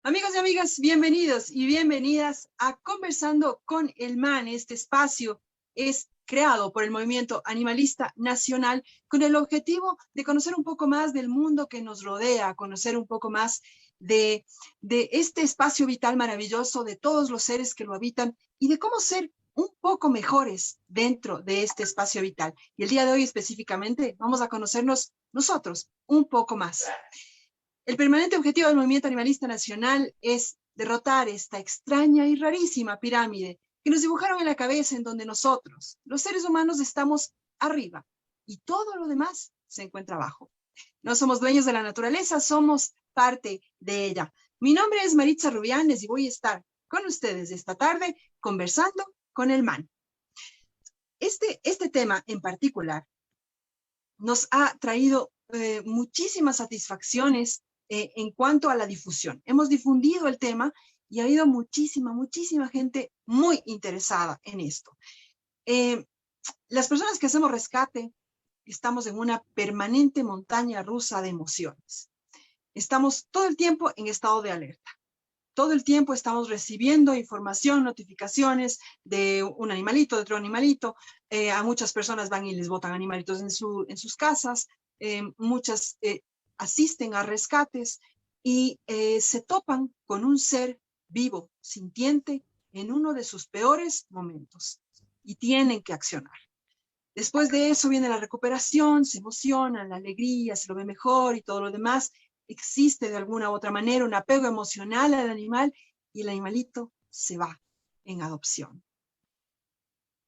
Amigos y amigas, bienvenidos y bienvenidas a Conversando con el MAN. Este espacio es creado por el Movimiento Animalista Nacional con el objetivo de conocer un poco más del mundo que nos rodea, conocer un poco más de este espacio vital maravilloso, de todos los seres que lo habitan y de cómo ser un poco mejores dentro de este espacio vital. Y el día de hoy específicamente vamos a conocernos nosotros un poco más. El permanente objetivo del Movimiento Animalista Nacional es derrotar esta extraña y rarísima pirámide que nos dibujaron en la cabeza, en donde nosotros, los seres humanos, estamos arriba y todo lo demás se encuentra abajo. No somos dueños de la naturaleza, somos parte de ella. Mi nombre es Maritza Rubianes y voy a estar con ustedes esta tarde conversando con el MAN. Este tema en particular nos ha traído muchísimas satisfacciones en cuanto a la difusión. Hemos difundido el tema y ha habido muchísima gente muy interesada en esto. Las personas que hacemos rescate estamos en una permanente montaña rusa de emociones. Estamos todo el tiempo en estado de alerta. Todo el tiempo estamos recibiendo información, notificaciones de un animalito, de otro animalito. A muchas personas van y les botan animalitos en sus casas. Muchas asisten a rescates y se topan con un ser vivo, sintiente, en uno de sus peores momentos y tienen que accionar. Después de eso viene la recuperación, se emocionan, la alegría, se lo ve mejor y todo lo demás. Existe de alguna u otra manera un apego emocional al animal y el animalito se va en adopción.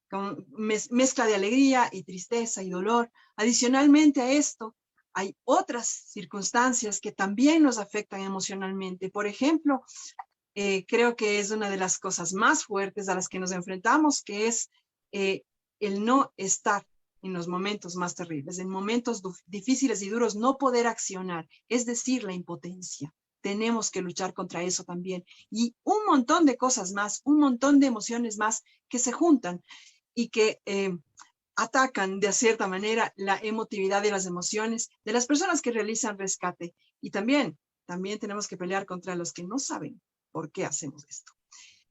Con mezcla de alegría y tristeza y dolor. Adicionalmente a esto, hay otras circunstancias que también nos afectan emocionalmente. Por ejemplo, creo que es una de las cosas más fuertes a las que nos enfrentamos, que es el no estar en los momentos más terribles, en momentos difíciles y duros, no poder accionar, es decir, la impotencia. Tenemos que luchar contra eso también. Y un montón de cosas más, un montón de emociones más que se juntan y que atacan de cierta manera la emotividad y las emociones de las personas que realizan rescate. Y también tenemos que pelear contra los que no saben por qué hacemos esto.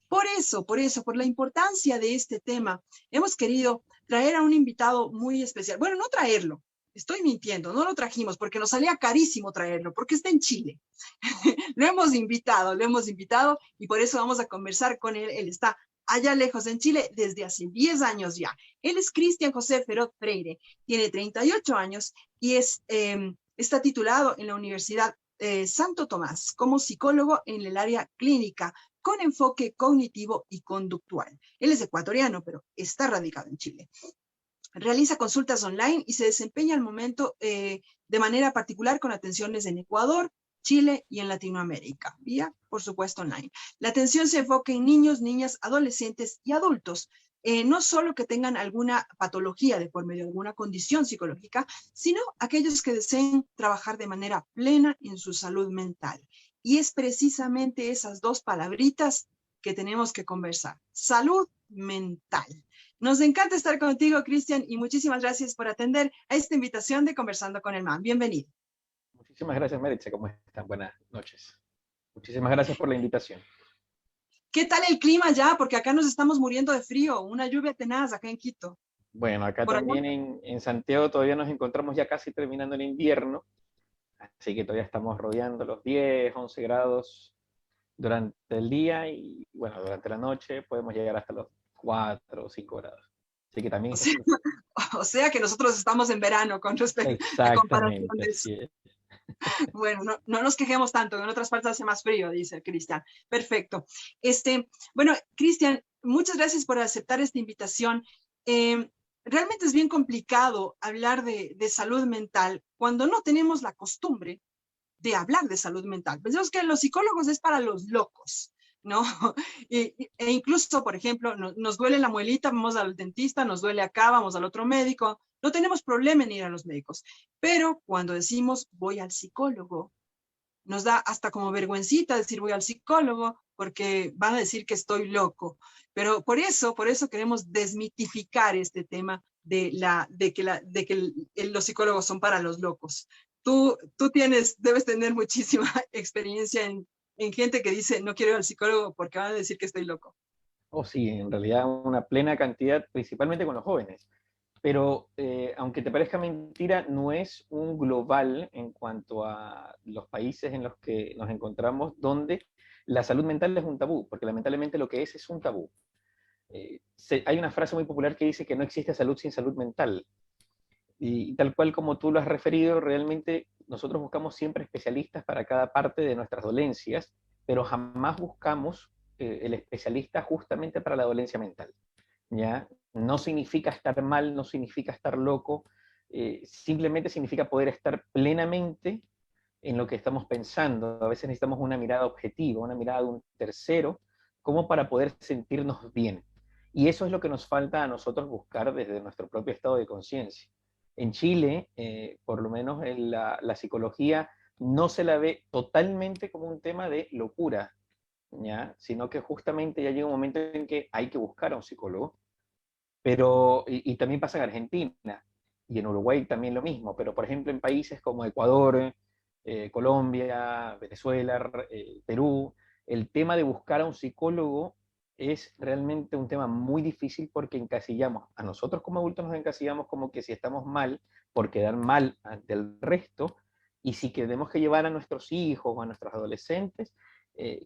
Por eso, por la importancia de este tema, hemos querido traer a un invitado muy especial. Bueno, no traerlo, estoy mintiendo, no lo trajimos porque nos salía carísimo traerlo, porque está en Chile. Lo hemos invitado y por eso vamos a conversar con él. Él está allá lejos en Chile desde hace 10 años ya. Él es Cristian José Ferot Freire, tiene 38 años y está titulado en la Universidad Santo Tomás como psicólogo en el área clínica con enfoque cognitivo y conductual. Él es ecuatoriano, pero está radicado en Chile. Realiza consultas online y se desempeña al momento de manera particular con atenciones en Ecuador, Chile y en Latinoamérica, vía, por supuesto, online. La atención se enfoca en niños, niñas, adolescentes y adultos, no solo que tengan alguna patología de por medio de alguna condición psicológica, sino aquellos que deseen trabajar de manera plena en su salud mental. Y es precisamente esas dos palabritas que tenemos que conversar. Salud mental. Nos encanta estar contigo, Cristian, y muchísimas gracias por atender a esta invitación de Conversando con el MAN. Bienvenido. Muchísimas gracias, Maritza. ¿Cómo están? Buenas noches. Muchísimas gracias por la invitación. ¿Qué tal el clima ya? Porque acá nos estamos muriendo de frío, una lluvia tenaz acá en Quito. Bueno, acá también en Santiago todavía nos encontramos ya casi terminando el invierno, así que todavía estamos rodeando los 10, 11 grados durante el día y bueno, durante la noche podemos llegar hasta los 4 o 5 grados. Así que también... O sea que nosotros estamos en verano con respecto a comparación de eso. Bueno, no nos quejemos tanto, en otras partes hace más frío, dice Cristian. Perfecto. Bueno, Cristian, muchas gracias por aceptar esta invitación. Realmente es bien complicado hablar de salud mental cuando no tenemos la costumbre de hablar de salud mental. Pensamos que los psicólogos es para los locos, ¿no? E incluso, por ejemplo, nos duele la muelita, vamos al dentista, nos duele acá, vamos al otro médico. No tenemos problema en ir a los médicos. Pero cuando decimos voy al psicólogo, nos da hasta como vergüencita decir voy al psicólogo porque van a decir que estoy loco. Pero por eso queremos desmitificar este tema de que los psicólogos son para los locos. Tú debes tener muchísima experiencia en gente que dice, no quiero ir al psicólogo porque van a decir que estoy loco. Oh, sí, en realidad una plena cantidad, principalmente con los jóvenes. Pero aunque te parezca mentira, no es un global en cuanto a los países en los que nos encontramos donde la salud mental es un tabú, porque lamentablemente lo que es un tabú. Hay una frase muy popular que dice que no existe salud sin salud mental. Y tal cual como tú lo has referido, realmente nosotros buscamos siempre especialistas para cada parte de nuestras dolencias, pero jamás buscamos el especialista justamente para la dolencia mental. ¿Ya? No significa estar mal, no significa estar loco, simplemente significa poder estar plenamente en lo que estamos pensando. A veces necesitamos una mirada objetiva, una mirada de un tercero, como para poder sentirnos bien. Y eso es lo que nos falta a nosotros buscar desde nuestro propio estado de conciencia. En Chile, por lo menos en la psicología, no se la ve totalmente como un tema de locura, ¿ya? Sino que justamente ya llega un momento en que hay que buscar a un psicólogo, pero, y también pasa en Argentina, y en Uruguay también lo mismo, pero por ejemplo en países como Ecuador, Colombia, Venezuela, Perú, el tema de buscar a un psicólogo es realmente un tema muy difícil porque encasillamos, a nosotros como adultos nos encasillamos como que si estamos mal, por quedar mal ante el resto, y si tenemos que llevar a nuestros hijos o a nuestros adolescentes,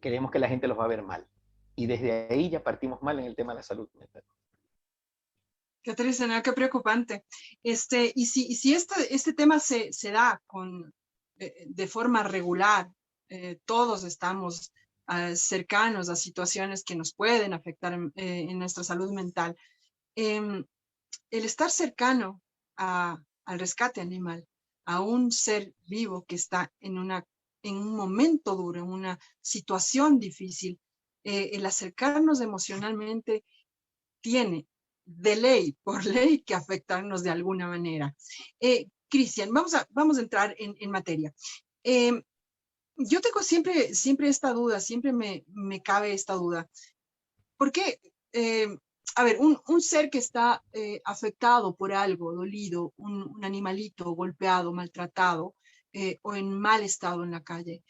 creemos que la gente los va a ver mal. Y desde ahí ya partimos mal en el tema de la salud mental. Qué triste, ¿no? Qué preocupante. Y si este tema se da de forma regular, todos estamos cercanos a situaciones que nos pueden afectar en nuestra salud mental. El estar cercano al rescate animal, a un ser vivo que está en un momento duro, en una situación difícil, el acercarnos emocionalmente tiene de ley, por ley, que afectarnos de alguna manera. Cristian, vamos a entrar en materia. Yo tengo siempre esta duda, siempre me cabe esta duda. ¿Por qué? A ver, un ser que está afectado por algo, dolido, un animalito golpeado, maltratado o en mal estado en la calle,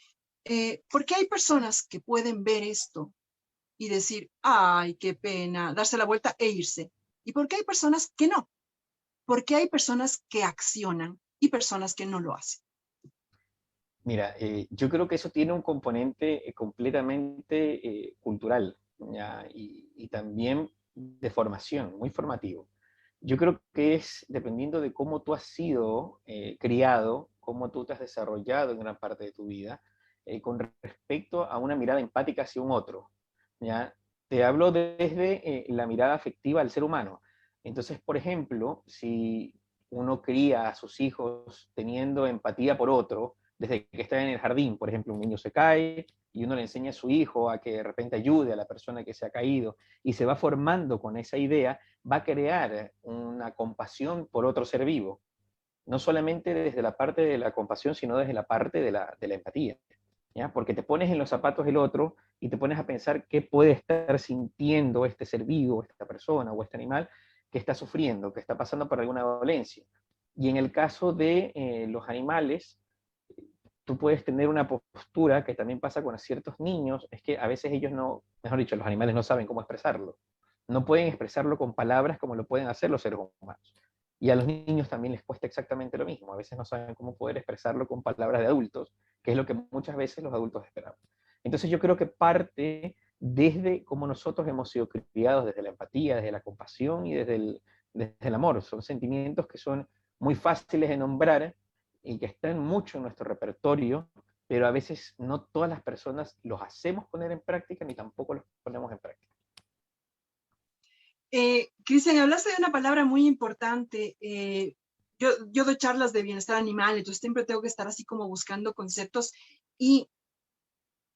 ¿por qué hay personas que pueden ver esto y decir, ay, qué pena, darse la vuelta e irse? ¿Y por qué hay personas que no? ¿Por qué hay personas que accionan y personas que no lo hacen? Mira, yo creo que eso tiene un componente completamente cultural, ¿ya? Y también de formación, muy formativo. Yo creo que es dependiendo de cómo tú has sido criado, cómo tú te has desarrollado en gran parte de tu vida, con respecto a una mirada empática hacia un otro, ¿ya? Te hablo desde la mirada afectiva al ser humano. Entonces, por ejemplo, si uno cría a sus hijos teniendo empatía por otro, desde que está en el jardín, por ejemplo, un niño se cae y uno le enseña a su hijo a que de repente ayude a la persona que se ha caído y se va formando con esa idea, va a crear una compasión por otro ser vivo. No solamente desde la parte de la compasión, sino desde la parte de la empatía. ¿Ya? Porque te pones en los zapatos del otro y te pones a pensar qué puede estar sintiendo este ser vivo, esta persona o este animal que está sufriendo, que está pasando por alguna dolencia. Y en el caso de los animales, tú puedes tener una postura que también pasa con ciertos niños, es que a veces ellos no, mejor dicho, los animales no saben cómo expresarlo. No pueden expresarlo con palabras como lo pueden hacer los seres humanos. Y a los niños también les cuesta exactamente lo mismo. A veces no saben cómo poder expresarlo con palabras de adultos, que es lo que muchas veces los adultos esperamos. Entonces yo creo que parte desde cómo nosotros hemos sido criados, desde la empatía, desde la compasión y desde el amor. Son sentimientos que son muy fáciles de nombrar y que están mucho en nuestro repertorio, pero a veces no todas las personas los hacemos poner en práctica ni tampoco los ponemos en práctica. Cristian, hablaste de una palabra muy importante. Yo doy charlas de bienestar animal, entonces siempre tengo que estar así como buscando conceptos. Y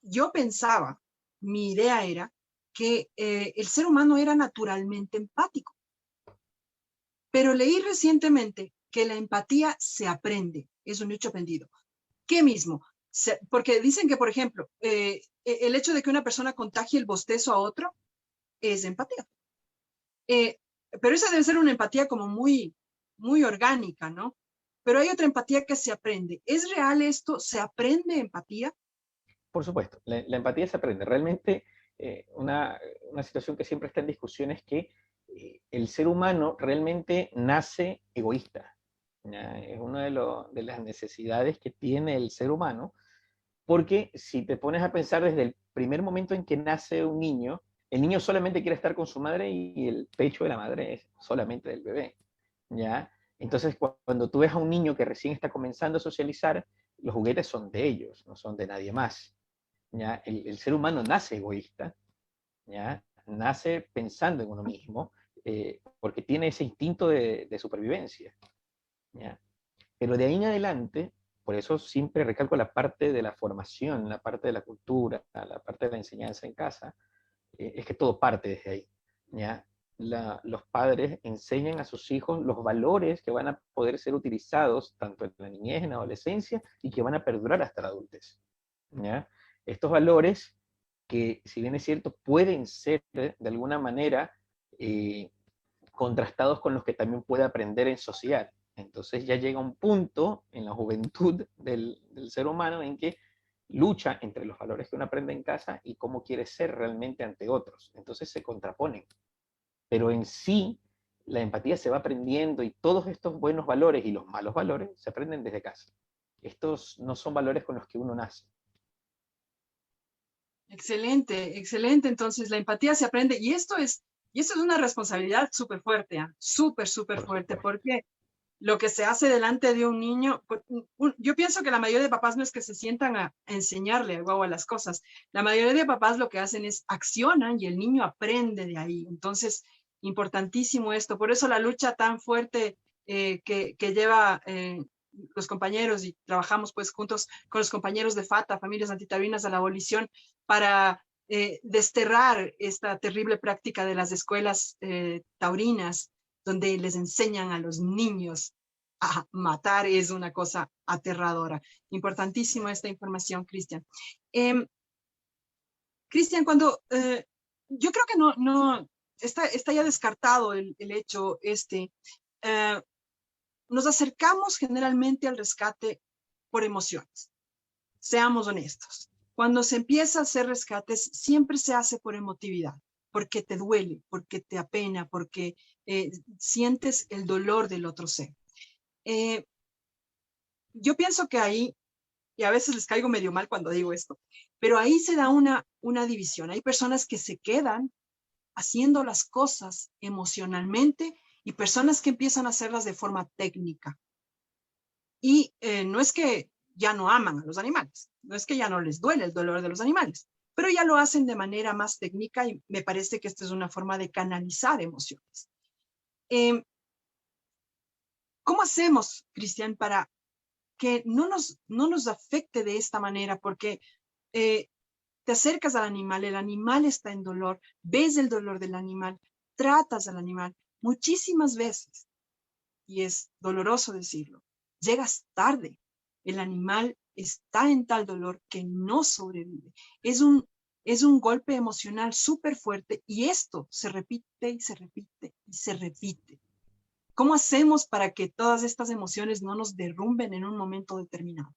yo pensaba, mi idea era que el ser humano era naturalmente empático. Pero leí recientemente que la empatía se aprende, es un hecho aprendido. ¿Qué mismo? Porque dicen que, por ejemplo, el hecho de que una persona contagie el bostezo a otro es empatía. Pero esa debe ser una empatía como muy, muy orgánica, ¿no? Pero hay otra empatía que se aprende. ¿Es real esto? ¿Se aprende empatía? Por supuesto, la empatía se aprende. Realmente una situación que siempre está en discusión es que el ser humano realmente nace egoísta. ¿Ya? Es una de las necesidades que tiene el ser humano, porque si te pones a pensar desde el primer momento en que nace un niño, el niño solamente quiere estar con su madre y el pecho de la madre es solamente del bebé. ¿Ya? Entonces, cuando tú ves a un niño que recién está comenzando a socializar, los juguetes son de ellos, no son de nadie más. ¿Ya? El ser humano nace egoísta, ¿ya? Nace pensando en uno mismo, porque tiene ese instinto de supervivencia. ¿Ya? Pero de ahí en adelante, por eso siempre recalco la parte de la formación, la parte de la cultura, la parte de la enseñanza en casa, es que todo parte desde ahí. ¿Ya? Los padres enseñan a sus hijos los valores que van a poder ser utilizados tanto en la niñez, en la adolescencia, y que van a perdurar hasta la adultez. ¿Ya? Estos valores que, si bien es cierto, pueden ser de alguna manera contrastados con los que también puede aprender en sociedad. Entonces ya llega un punto en la juventud del ser humano en que lucha entre los valores que uno aprende en casa y cómo quiere ser realmente ante otros. Entonces se contraponen. Pero en sí, la empatía se va aprendiendo y todos estos buenos valores y los malos valores se aprenden desde casa. Estos no son valores con los que uno nace. Excelente, excelente. Entonces, la empatía se aprende y esto es una responsabilidad súper fuerte, súper, súper Por fuerte, supuesto. porque lo que se hace delante de un niño, yo pienso que la mayoría de papás no es que se sientan a enseñarle al guagua las cosas. La mayoría de papás lo que hacen es accionan y el niño aprende de ahí. Entonces, importantísimo esto. Por eso la lucha tan fuerte que lleva los compañeros y trabajamos pues juntos con los compañeros de FATA, Familias Antitaurinas a la Abolición, para desterrar esta terrible práctica de las escuelas taurinas, donde les enseñan a los niños a matar. Es una cosa aterradora. Importantísima esta información, Cristian. Cristian, yo creo que no está ya descartado el hecho nos acercamos generalmente al rescate por emociones. Seamos honestos. Cuando se empieza a hacer rescates, siempre se hace por emotividad, porque te duele, porque te apena, porque sientes el dolor del otro ser. Yo pienso que ahí, y a veces les caigo medio mal cuando digo esto, pero ahí se da una división. Hay personas que se quedan haciendo las cosas emocionalmente y personas que empiezan a hacerlas de forma técnica. Y no es que ya no aman a los animales, no es que ya no les duele el dolor de los animales, pero ya lo hacen de manera más técnica y me parece que esta es una forma de canalizar emociones. ¿Cómo hacemos, Cristian, para que no nos afecte de esta manera? Porque te acercas al animal, el animal está en dolor, ves el dolor del animal, tratas al animal muchísimas veces, y es doloroso decirlo, llegas tarde, el animal está en tal dolor que no sobrevive. Es un golpe emocional súper fuerte y esto se repite y se repite y se repite. ¿Cómo hacemos para que todas estas emociones no nos derrumben en un momento determinado?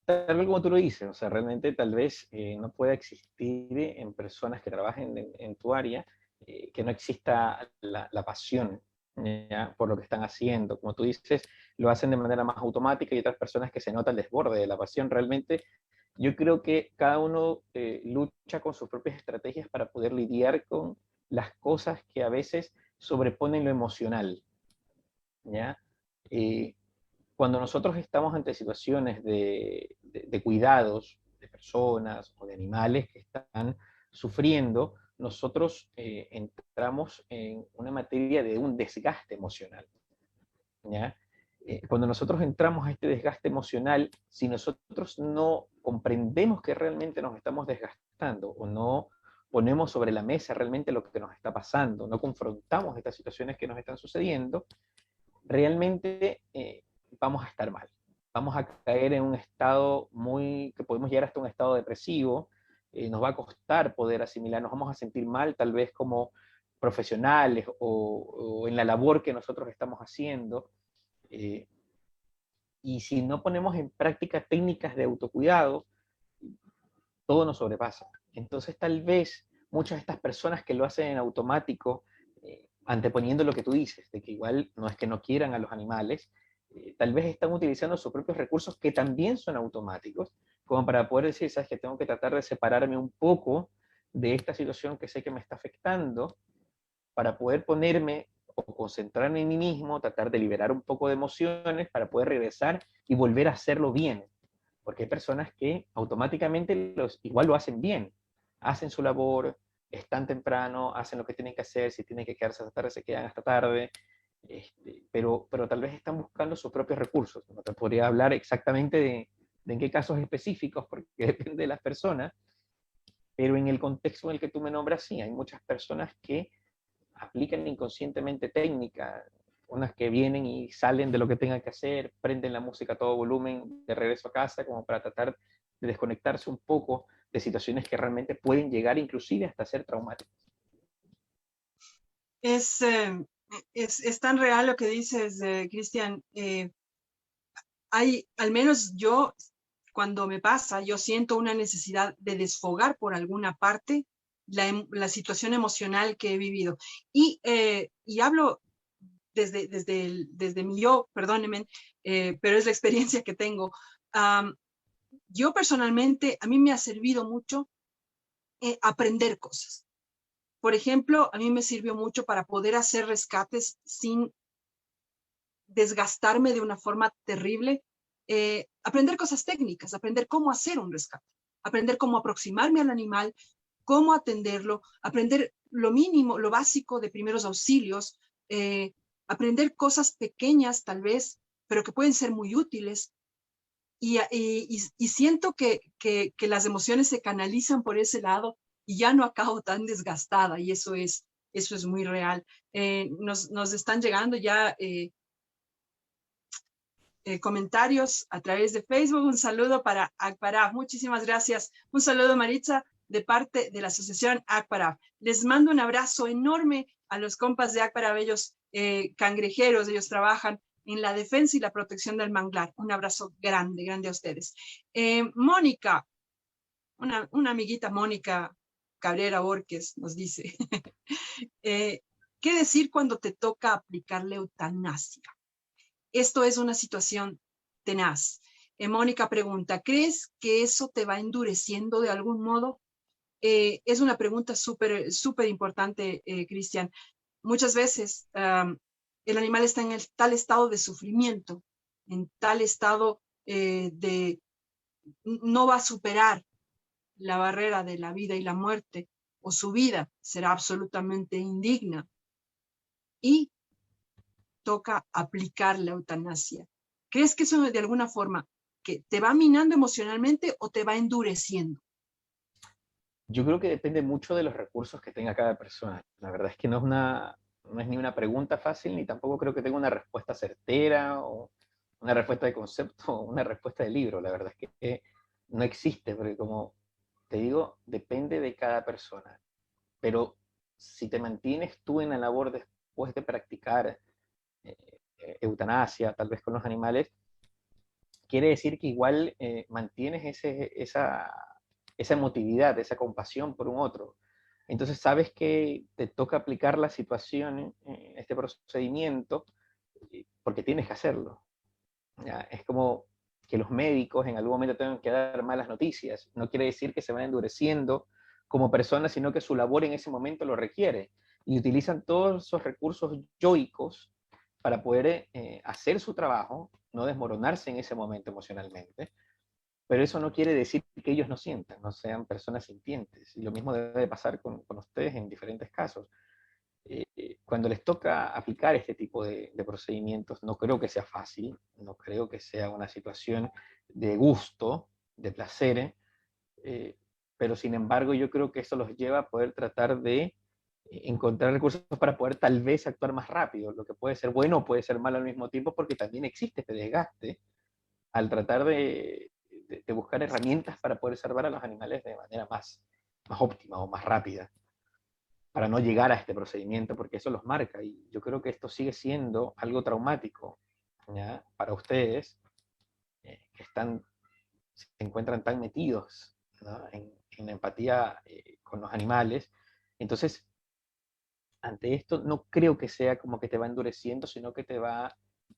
Tal vez como tú lo dices, o sea, realmente tal vez no pueda existir en personas que trabajen en tu área, que no exista la pasión, ¿ya? Por lo que están haciendo. Como tú dices, lo hacen de manera más automática y otras personas que se nota el desborde de la pasión. Realmente yo creo que cada uno lucha con sus propias estrategias para poder lidiar con las cosas que a veces sobreponen lo emocional, ¿ya? Cuando nosotros estamos ante situaciones de cuidados de personas o de animales que están sufriendo, nosotros entramos en una materia de un desgaste emocional, ¿ya? Cuando nosotros entramos a este desgaste emocional, si nosotros no comprendemos que realmente nos estamos desgastando o no ponemos sobre la mesa realmente lo que nos está pasando, no confrontamos estas situaciones que nos están sucediendo, realmente vamos a estar mal. Vamos a caer en un estado que podemos llegar hasta un estado depresivo, nos va a costar poder asimilar, nos vamos a sentir mal tal vez como profesionales o en la labor que nosotros estamos haciendo. Y si no ponemos en práctica técnicas de autocuidado, todo nos sobrepasa. Entonces tal vez muchas de estas personas que lo hacen en automático, anteponiendo lo que tú dices, de que igual no es que no quieran a los animales, tal vez están utilizando sus propios recursos que también son automáticos, como para poder decir, sabes que tengo que tratar de separarme un poco de esta situación que sé que me está afectando, para poder ponerme o concentrarme en mí mismo, tratar de liberar un poco de emociones para poder regresar y volver a hacerlo bien. Porque hay personas que automáticamente igual lo hacen bien, hacen su labor, están temprano, hacen lo que tienen que hacer, si tienen que quedarse hasta tarde, se quedan hasta tarde, pero tal vez están buscando sus propios recursos. No te podría hablar exactamente de en qué casos específicos, porque depende de las personas, pero en el contexto en el que tú me nombras, sí, hay muchas personas que aplican inconscientemente técnicas, unas que vienen y salen de lo que tengan que hacer, prenden la música a todo volumen de regreso a casa, como para tratar de desconectarse un poco de situaciones que realmente pueden llegar inclusive hasta ser traumáticas. Es tan real lo que dices, Cristian. Al menos yo, cuando me pasa, yo siento una necesidad de desfogar por alguna parte la situación emocional que he vivido. Y hablo desde mi yo, perdónenme, pero es la experiencia que tengo. Yo personalmente, a mí me ha servido mucho aprender cosas. Por ejemplo, a mí me sirvió mucho para poder hacer rescates sin desgastarme de una forma terrible, aprender cosas técnicas, aprender cómo hacer un rescate, aprender cómo aproximarme al animal, cómo atenderlo, aprender lo mínimo, lo básico de primeros auxilios, aprender cosas pequeñas tal vez, pero que pueden ser muy útiles. Y siento que las emociones se canalizan por ese lado y ya no acabo tan desgastada, y eso es muy real. Nos están llegando ya comentarios a través de Facebook. Un saludo para Akbarab. Muchísimas gracias. Un saludo, Maritza, de parte de la asociación Akbarab. Les mando un abrazo enorme a los compas de Akbarab, ellos cangrejeros, ellos trabajan en la defensa y la protección del manglar. Un abrazo grande, grande a ustedes. Mónica, una amiguita, Mónica Cabrera Borges, nos dice, ¿qué decir cuando te toca aplicar la eutanasia? Esto es una situación tenaz. Mónica pregunta, ¿crees que eso te va endureciendo de algún modo? Es una pregunta súper, súper importante, Cristian. Muchas veces el animal está en tal estado de sufrimiento, en tal estado de no va a superar la barrera de la vida y la muerte, o su vida será absolutamente indigna. Y toca aplicar la eutanasia. ¿Crees que eso de alguna forma que te va minando emocionalmente o te va endureciendo? Yo creo que depende mucho de los recursos que tenga cada persona. La verdad es que no es ni una pregunta fácil, ni tampoco creo que tenga una respuesta certera o una respuesta de concepto o una respuesta de libro. La verdad es que no existe, porque como te digo, depende de cada persona. Pero si te mantienes tú en la labor después de practicar eutanasia, tal vez con los animales, quiere decir que igual mantienes esa emotividad, esa compasión por un otro. Entonces sabes que te toca aplicar la situación, este procedimiento, porque tienes que hacerlo. ¿Ya? Es como que los médicos en algún momento tengan que dar malas noticias. No quiere decir que se van endureciendo como personas, sino que su labor en ese momento lo requiere. Y utilizan todos esos recursos yoicos para poder hacer su trabajo, no desmoronarse en ese momento emocionalmente, pero eso no quiere decir que ellos no sientan, no sean personas sintientes. Y lo mismo debe pasar con ustedes en diferentes casos. Cuando les toca aplicar este tipo de procedimientos, no creo que sea fácil, no creo que sea una situación de gusto, de placer, pero sin embargo yo creo que eso los lleva a poder tratar de encontrar recursos para poder tal vez actuar más rápido, lo que puede ser bueno o puede ser malo al mismo tiempo, porque también existe este desgaste al tratar de buscar herramientas para poder salvar a los animales de manera más óptima o más rápida, para no llegar a este procedimiento, porque eso los marca. Y yo creo que esto sigue siendo algo traumático, ¿ya? Para ustedes, que se encuentran tan metidos ¿no? En la empatía con los animales. Entonces, ante esto, no creo que sea como que te va endureciendo, sino que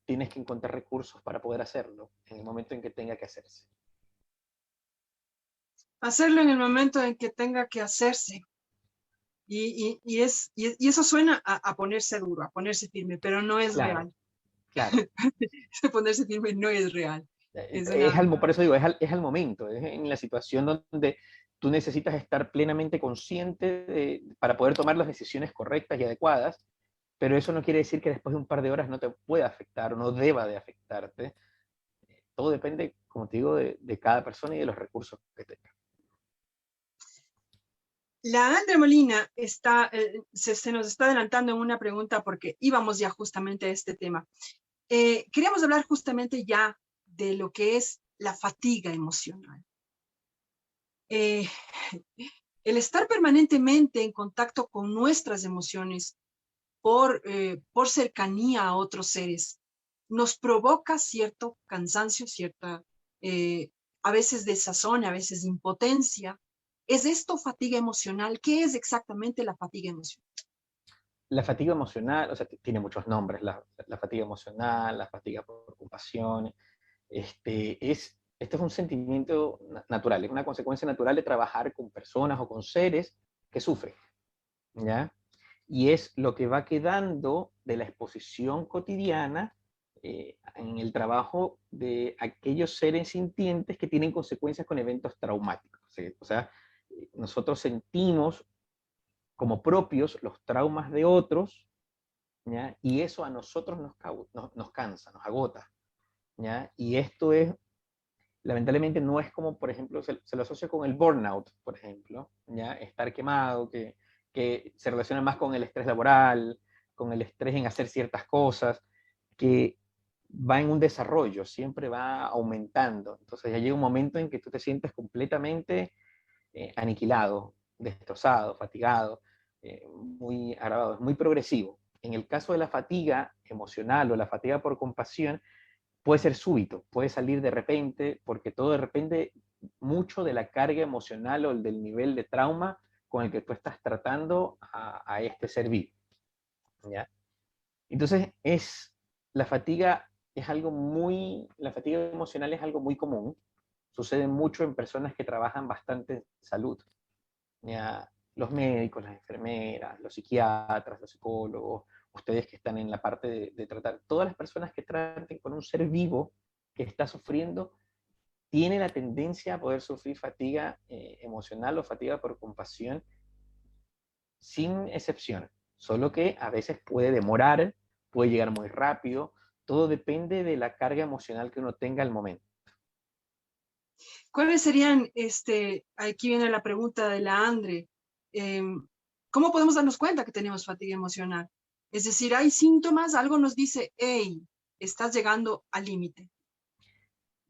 tienes que encontrar recursos para poder hacerlo en el momento en que tenga que hacerse. Hacerlo en el momento en que tenga que hacerse. Y eso suena a ponerse duro, a ponerse firme, pero no es Claro, real. claro. Ponerse firme no es real. Es Por eso digo, es al momento, es en la situación donde tú necesitas estar plenamente consciente para poder tomar las decisiones correctas y adecuadas, pero eso no quiere decir que después de un par de horas no te pueda afectar o no deba de afectarte. Todo depende, como te digo, de cada persona y de los recursos que tenga. La Andrea Molina se nos está adelantando en una pregunta porque íbamos ya justamente a este tema. Queríamos hablar justamente ya de lo que es la fatiga emocional. El estar permanentemente en contacto con nuestras emociones por cercanía a otros seres nos provoca cierto cansancio, a veces desazón, a veces impotencia. ¿Es esto fatiga emocional? ¿Qué es exactamente la fatiga emocional? La fatiga emocional, o sea, tiene muchos nombres, la fatiga emocional, la fatiga por preocupación, este es un sentimiento natural, es una consecuencia natural de trabajar con personas o con seres que sufren, ¿ya? Y es lo que va quedando de la exposición cotidiana en el trabajo de aquellos seres sintientes que tienen consecuencias con eventos traumáticos. O sea, nosotros sentimos como propios los traumas de otros, ¿ya? Y eso a nosotros nos cansa, nos agota, ¿ya? Y esto es, lamentablemente, no es como, por ejemplo, se lo asocia con el burnout, por ejemplo, ¿ya? Estar quemado, que se relaciona más con el estrés laboral, con el estrés en hacer ciertas cosas, que va en un desarrollo, siempre va aumentando. Entonces ya llega un momento en que tú te sientes completamente aniquilado, destrozado, fatigado, muy agravado, es muy progresivo. En el caso de la fatiga emocional o la fatiga por compasión, puede ser súbito, puede salir de repente, porque todo depende mucho de la carga emocional o del nivel de trauma con el que tú estás tratando a este ser vivo, ¿ya? Entonces, la fatiga emocional es algo muy común, sucede mucho en personas que trabajan bastante en salud, ¿ya? Los médicos, las enfermeras, los psiquiatras, los psicólogos, ustedes que están en la parte de tratar, todas las personas que traten con un ser vivo que está sufriendo, tienen la tendencia a poder sufrir fatiga emocional o fatiga por compasión sin excepción, solo que a veces puede demorar, puede llegar muy rápido, todo depende de la carga emocional que uno tenga al momento. ¿Cuáles serían, aquí viene la pregunta de la Andre, ¿cómo podemos darnos cuenta que tenemos fatiga emocional? Es decir, hay síntomas, algo nos dice, hey, estás llegando al límite.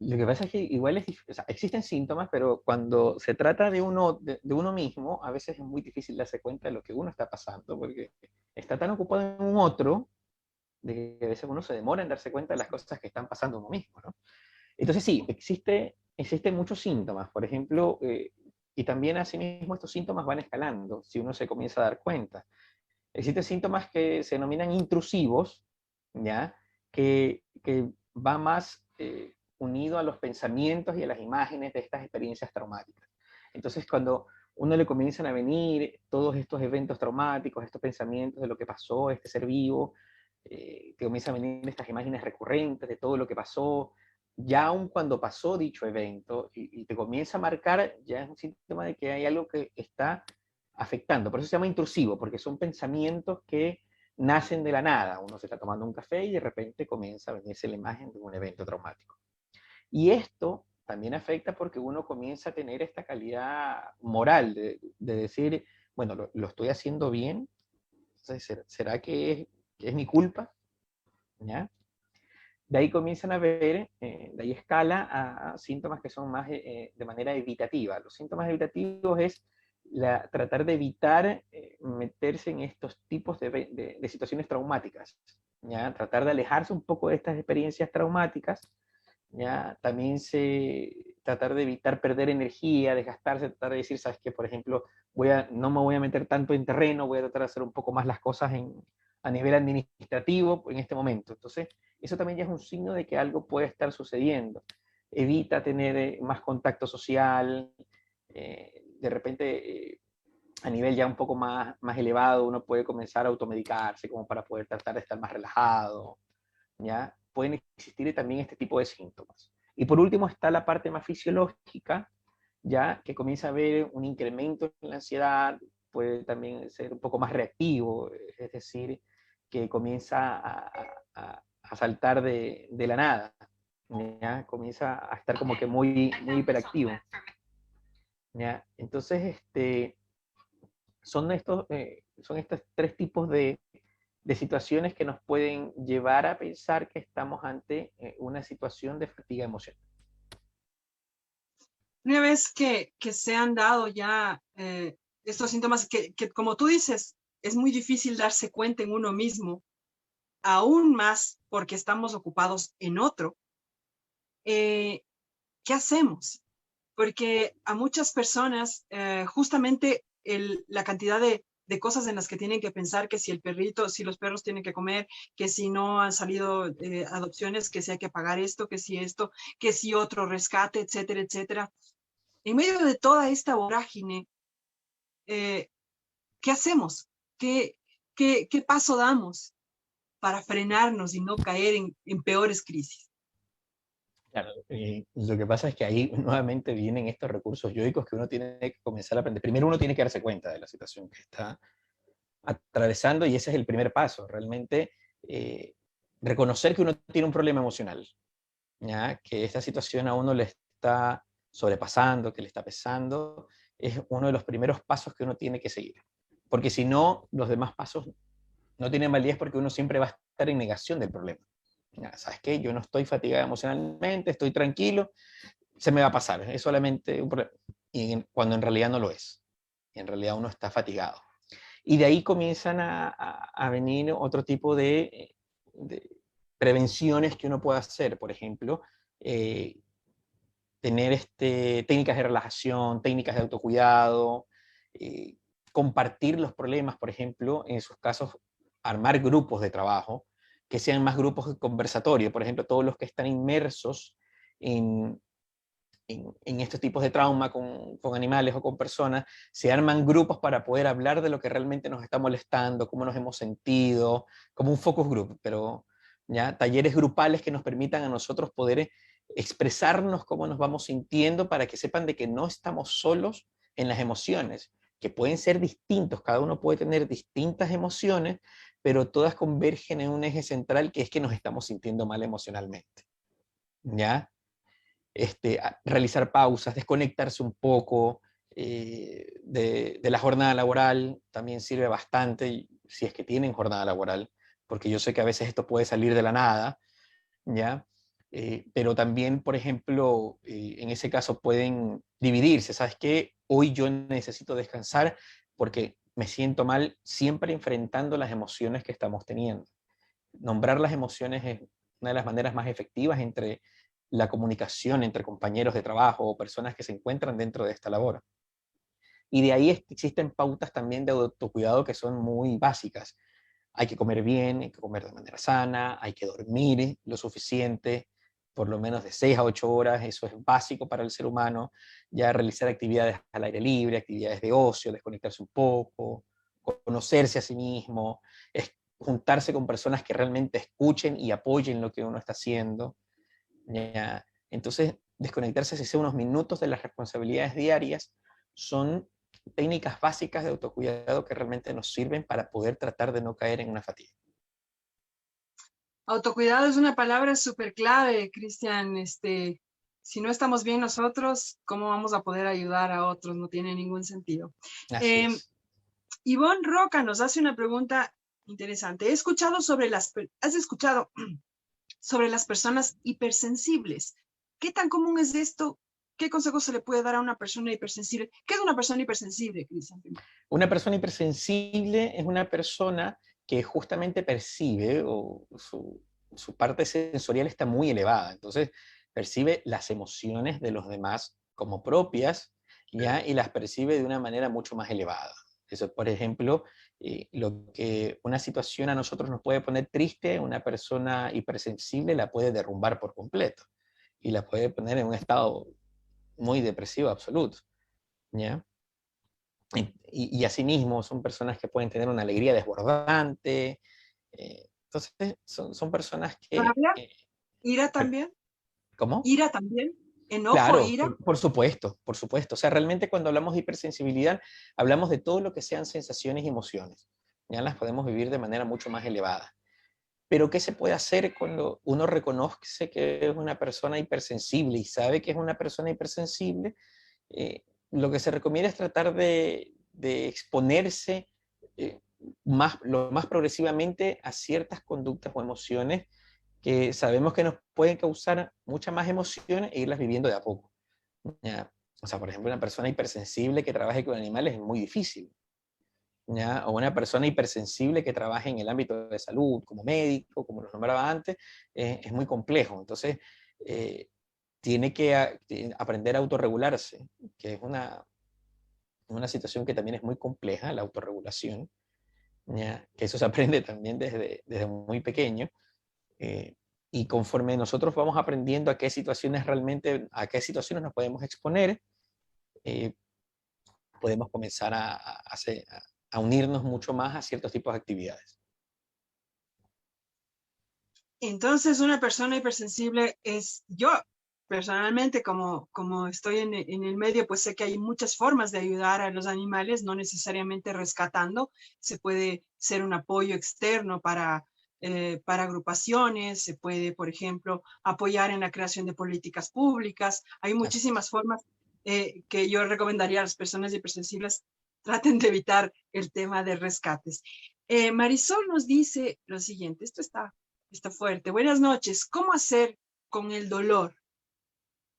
Lo que pasa es que igual o sea, existen síntomas, pero cuando se trata de uno mismo, a veces es muy difícil darse cuenta de lo que uno está pasando, porque está tan ocupado en un otro, de que a veces uno se demora en darse cuenta de las cosas que están pasando uno mismo, ¿no? Entonces sí, existen muchos síntomas, por ejemplo, y también asimismo estos síntomas van escalando, si uno se comienza a dar cuenta. Existen síntomas que se denominan intrusivos, ¿ya? Que va más unido a los pensamientos y a las imágenes de estas experiencias traumáticas. Entonces, cuando uno le comienzan a venir todos estos eventos traumáticos, estos pensamientos de lo que pasó, este ser vivo, te comienzan a venir estas imágenes recurrentes de todo lo que pasó, ya aun cuando pasó dicho evento, y te comienza a marcar, ya es un síntoma de que hay algo que está afectando. Por eso se llama intrusivo, porque son pensamientos que nacen de la nada. Uno se está tomando un café y de repente comienza a venirse la imagen de un evento traumático. Y esto también afecta porque uno comienza a tener esta calidad moral de decir, bueno, lo estoy haciendo bien, entonces, ¿será que es mi culpa? ¿Ya? De ahí comienzan a ver, de ahí escala a síntomas que son más de manera evitativa. Los síntomas evitativos es tratar de evitar meterse en estos tipos de situaciones traumáticas, ¿ya? Tratar de alejarse un poco de estas experiencias traumáticas, ¿ya? También se tratar de evitar perder energía, desgastarse, tratar de decir, sabes que, por ejemplo, no me voy a meter tanto en terreno, voy a tratar de hacer un poco más las cosas a nivel administrativo en este momento. Entonces, eso también ya es un signo de que algo puede estar sucediendo. Evita tener más contacto social, de repente a nivel ya un poco más elevado uno puede comenzar a automedicarse como para poder tratar de estar más relajado, ¿ya? Pueden existir también este tipo de síntomas. Y por último está la parte más fisiológica, ya que comienza a haber un incremento en la ansiedad, puede también ser un poco más reactivo, es decir, que comienza a saltar de la nada, ¿ya? Comienza a estar como que muy hiperactivo, ¿ya? Entonces, son estos tres tipos de situaciones que nos pueden llevar a pensar que estamos ante una situación de fatiga emocional. Una vez que se han dado ya estos síntomas que, como tú dices, es muy difícil darse cuenta en uno mismo, aún más porque estamos ocupados en otro, ¿qué hacemos? Porque a muchas personas, justamente la cantidad de cosas en las que tienen que pensar, que si el perrito, si los perros tienen que comer, que si no han salido adopciones, que si hay que pagar esto, que si otro rescate, etcétera, etcétera. En medio de toda esta vorágine, ¿qué hacemos? ¿Qué paso damos para frenarnos y no caer en peores crisis? Claro, lo que pasa es que ahí nuevamente vienen estos recursos yoicos que uno tiene que comenzar a aprender. Primero uno tiene que darse cuenta de la situación que está atravesando y ese es el primer paso, realmente reconocer que uno tiene un problema emocional, ¿ya? Que esta situación a uno le está sobrepasando, que le está pesando, es uno de los primeros pasos que uno tiene que seguir. Porque si no, los demás pasos no tienen validez porque uno siempre va a estar en negación del problema. Ya, ¿sabes qué? Yo no estoy fatigado emocionalmente, estoy tranquilo, se me va a pasar, es solamente un problema. Cuando en realidad no lo es. En realidad uno está fatigado. Y de ahí comienzan a venir otro tipo de prevenciones que uno puede hacer. Por ejemplo, tener técnicas de relajación, técnicas de autocuidado, eh, compartir los problemas, por ejemplo, en sus casos, armar grupos de trabajo, que sean más grupos de conversatorio. Por ejemplo, todos los que están inmersos en, en estos tipos de trauma con animales o con personas, se arman grupos para poder hablar de lo que realmente nos está molestando, cómo nos hemos sentido, como un focus group, pero ya talleres grupales que nos permitan a nosotros poder expresarnos cómo nos vamos sintiendo para que sepan de que no estamos solos en las emociones, que pueden ser distintos, cada uno puede tener distintas emociones, pero todas convergen en un eje central que es que nos estamos sintiendo mal emocionalmente. ¿Ya? Realizar pausas, desconectarse un poco de la jornada laboral, también sirve bastante, si es que tienen jornada laboral, porque yo sé que a veces esto puede salir de la nada, ¿ya? Pero también, por ejemplo, en ese caso pueden dividirse, ¿sabes qué? Hoy yo necesito descansar porque me siento mal siempre enfrentando las emociones que estamos teniendo. Nombrar las emociones es una de las maneras más efectivas entre la comunicación entre compañeros de trabajo o personas que se encuentran dentro de esta labor. Y de ahí existen pautas también de autocuidado que son muy básicas. Hay que comer bien, hay que comer de manera sana, hay que dormir lo suficiente, por lo menos de 6 a 8 horas, eso es básico para el ser humano. Ya realizar actividades al aire libre, actividades de ocio, desconectarse un poco, conocerse a sí mismo, juntarse con personas que realmente escuchen y apoyen lo que uno está haciendo. ¿Ya? Entonces, desconectarse, si sea unos minutos de las responsabilidades diarias, son técnicas básicas de autocuidado que realmente nos sirven para poder tratar de no caer en una fatiga. Autocuidado es una palabra súper clave, Cristian. Si no estamos bien nosotros, ¿cómo vamos a poder ayudar a otros? No tiene ningún sentido. Así es. Ivonne Roca nos hace una pregunta interesante. ¿Has escuchado sobre las personas hipersensibles? ¿Qué tan común es esto? ¿Qué consejo se le puede dar a una persona hipersensible? ¿Qué es una persona hipersensible, Cristian? Una persona hipersensible es una persona que justamente percibe o su parte sensorial está muy elevada. Entonces, percibe las emociones de los demás como propias, ¿ya? Y las percibe de una manera mucho más elevada. Eso, por ejemplo, lo que una situación a nosotros nos puede poner triste, una persona hipersensible la puede derrumbar por completo y la puede poner en un estado muy depresivo absoluto, ¿ya? Y asimismo son personas que pueden tener una alegría desbordante. Entonces son personas que... ¿Rabia? ¿Ira también? ¿Cómo? ¿Ira también? ¿Enojo, Claro, ira? por supuesto, por supuesto. O sea, realmente cuando hablamos de hipersensibilidad, hablamos de todo lo que sean sensaciones y emociones. Ya las podemos vivir de manera mucho más elevada. Pero ¿qué se puede hacer cuando uno reconoce que es una persona hipersensible y sabe que es una persona hipersensible? Lo que se recomienda es tratar de exponerse lo más progresivamente a ciertas conductas o emociones que sabemos que nos pueden causar muchas más emociones e irlas viviendo de a poco. ¿Ya? O sea, por ejemplo, una persona hipersensible que trabaje con animales es muy difícil. ¿Ya? O una persona hipersensible que trabaje en el ámbito de salud, como médico, como los nombraba antes, es muy complejo. Entonces, tiene que aprender a autorregularse, que es una situación que también es muy compleja, la autorregulación, ¿ya? Que eso se aprende también desde muy pequeño. Eh, y conforme nosotros vamos aprendiendo a qué situaciones nos podemos exponer, eh, podemos comenzar a unirnos mucho más a ciertos tipos de actividades. Entonces, una persona hipersensible es yo. Personalmente, como estoy en el medio, pues sé que hay muchas formas de ayudar a los animales, no necesariamente rescatando. Se puede ser un apoyo externo para agrupaciones, se puede, por ejemplo, apoyar en la creación de políticas públicas. Hay Así es. muchísimas formas que yo recomendaría a las personas hipersensibles, traten de evitar el tema de rescates. Marisol nos dice lo siguiente, esto está fuerte. Buenas noches. ¿Cómo hacer con el dolor?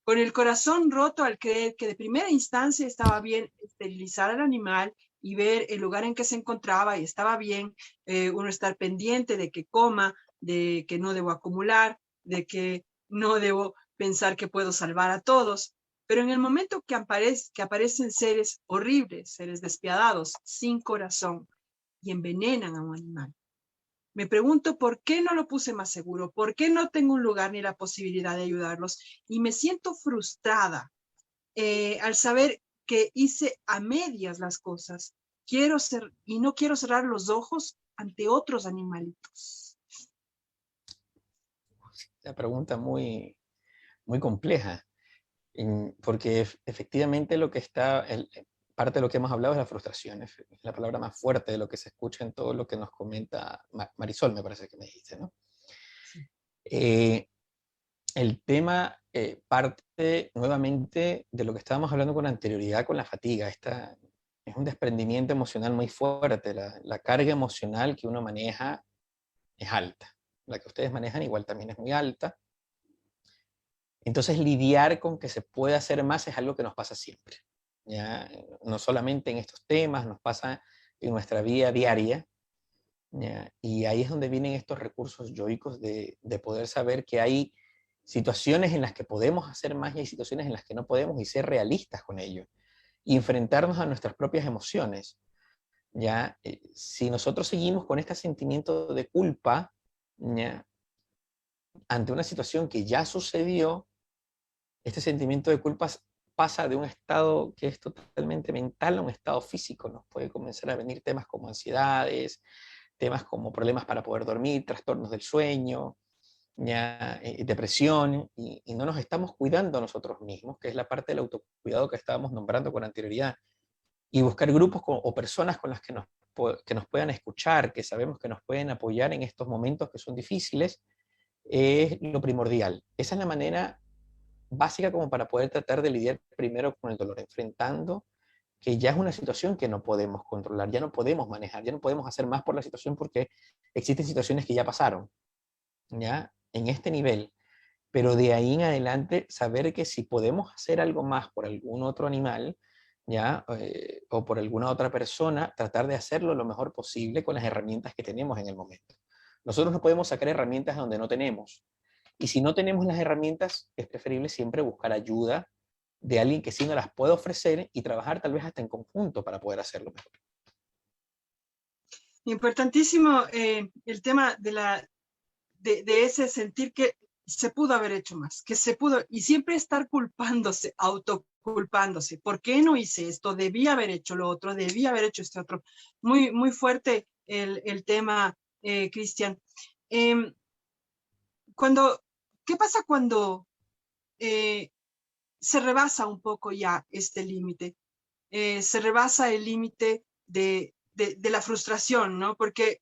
Con el corazón roto al creer que de primera instancia estaba bien esterilizar al animal y ver el lugar en que se encontraba y estaba bien, uno estar pendiente de que coma, de que no debo acumular, de que no debo pensar que puedo salvar a todos. Pero en el momento que aparecen seres horribles, seres despiadados, sin corazón, y envenenan a un animal, me pregunto por qué no lo puse más seguro, por qué no tengo un lugar ni la posibilidad de ayudarlos. Y me siento frustrada al saber que hice a medias las cosas. Y no quiero cerrar los ojos ante otros animalitos. Una pregunta muy, muy compleja, porque efectivamente parte de lo que hemos hablado es la frustración, es la palabra más fuerte de lo que se escucha en todo lo que nos comenta Marisol, me parece que me dijiste, ¿no? Sí. El tema parte nuevamente de lo que estábamos hablando con anterioridad con la fatiga. Es un desprendimiento emocional muy fuerte. La carga emocional que uno maneja es alta. La que ustedes manejan igual también es muy alta. Entonces lidiar con que se puede hacer más es algo que nos pasa siempre. ¿Ya? No solamente en estos temas, nos pasa en nuestra vida diaria. ¿Ya? Y ahí es donde vienen estos recursos yoicos de poder saber que hay situaciones en las que podemos hacer más y hay situaciones en las que no podemos y ser realistas con ello. Y enfrentarnos a nuestras propias emociones. ¿Ya? Si nosotros seguimos con este sentimiento de culpa, ¿ya? Ante una situación que ya sucedió, este sentimiento de culpa pasa de un estado que es totalmente mental a un estado físico. Nos puede comenzar a venir temas como ansiedades, temas como problemas para poder dormir, trastornos del sueño, ya, depresión, y no nos estamos cuidando a nosotros mismos, que es la parte del autocuidado que estábamos nombrando con anterioridad. Y buscar grupos o personas con las que nos puedan escuchar, que sabemos que nos pueden apoyar en estos momentos que son difíciles, es lo primordial. Esa es la manera básica como para poder tratar de lidiar primero con el dolor, enfrentando que ya es una situación que no podemos controlar, ya no podemos manejar, ya no podemos hacer más por la situación porque existen situaciones que ya pasaron, ¿ya? En este nivel. Pero de ahí en adelante, saber que si podemos hacer algo más por algún otro animal, ¿ya? O por alguna otra persona, tratar de hacerlo lo mejor posible con las herramientas que tenemos en el momento. Nosotros no podemos sacar herramientas donde no tenemos. Y si no tenemos las herramientas, es preferible siempre buscar ayuda de alguien que sí nos las pueda ofrecer y trabajar tal vez hasta en conjunto para poder hacerlo mejor. Importantísimo el tema de ese sentir que se pudo haber hecho más, que se pudo, y siempre estar culpándose, autoculpándose. ¿Por qué no hice esto? Debía haber hecho lo otro, debía haber hecho este otro. Muy, muy fuerte el tema, Cristian. ¿Qué pasa cuando se rebasa un poco ya este límite? Se rebasa el límite de la frustración, ¿no? Porque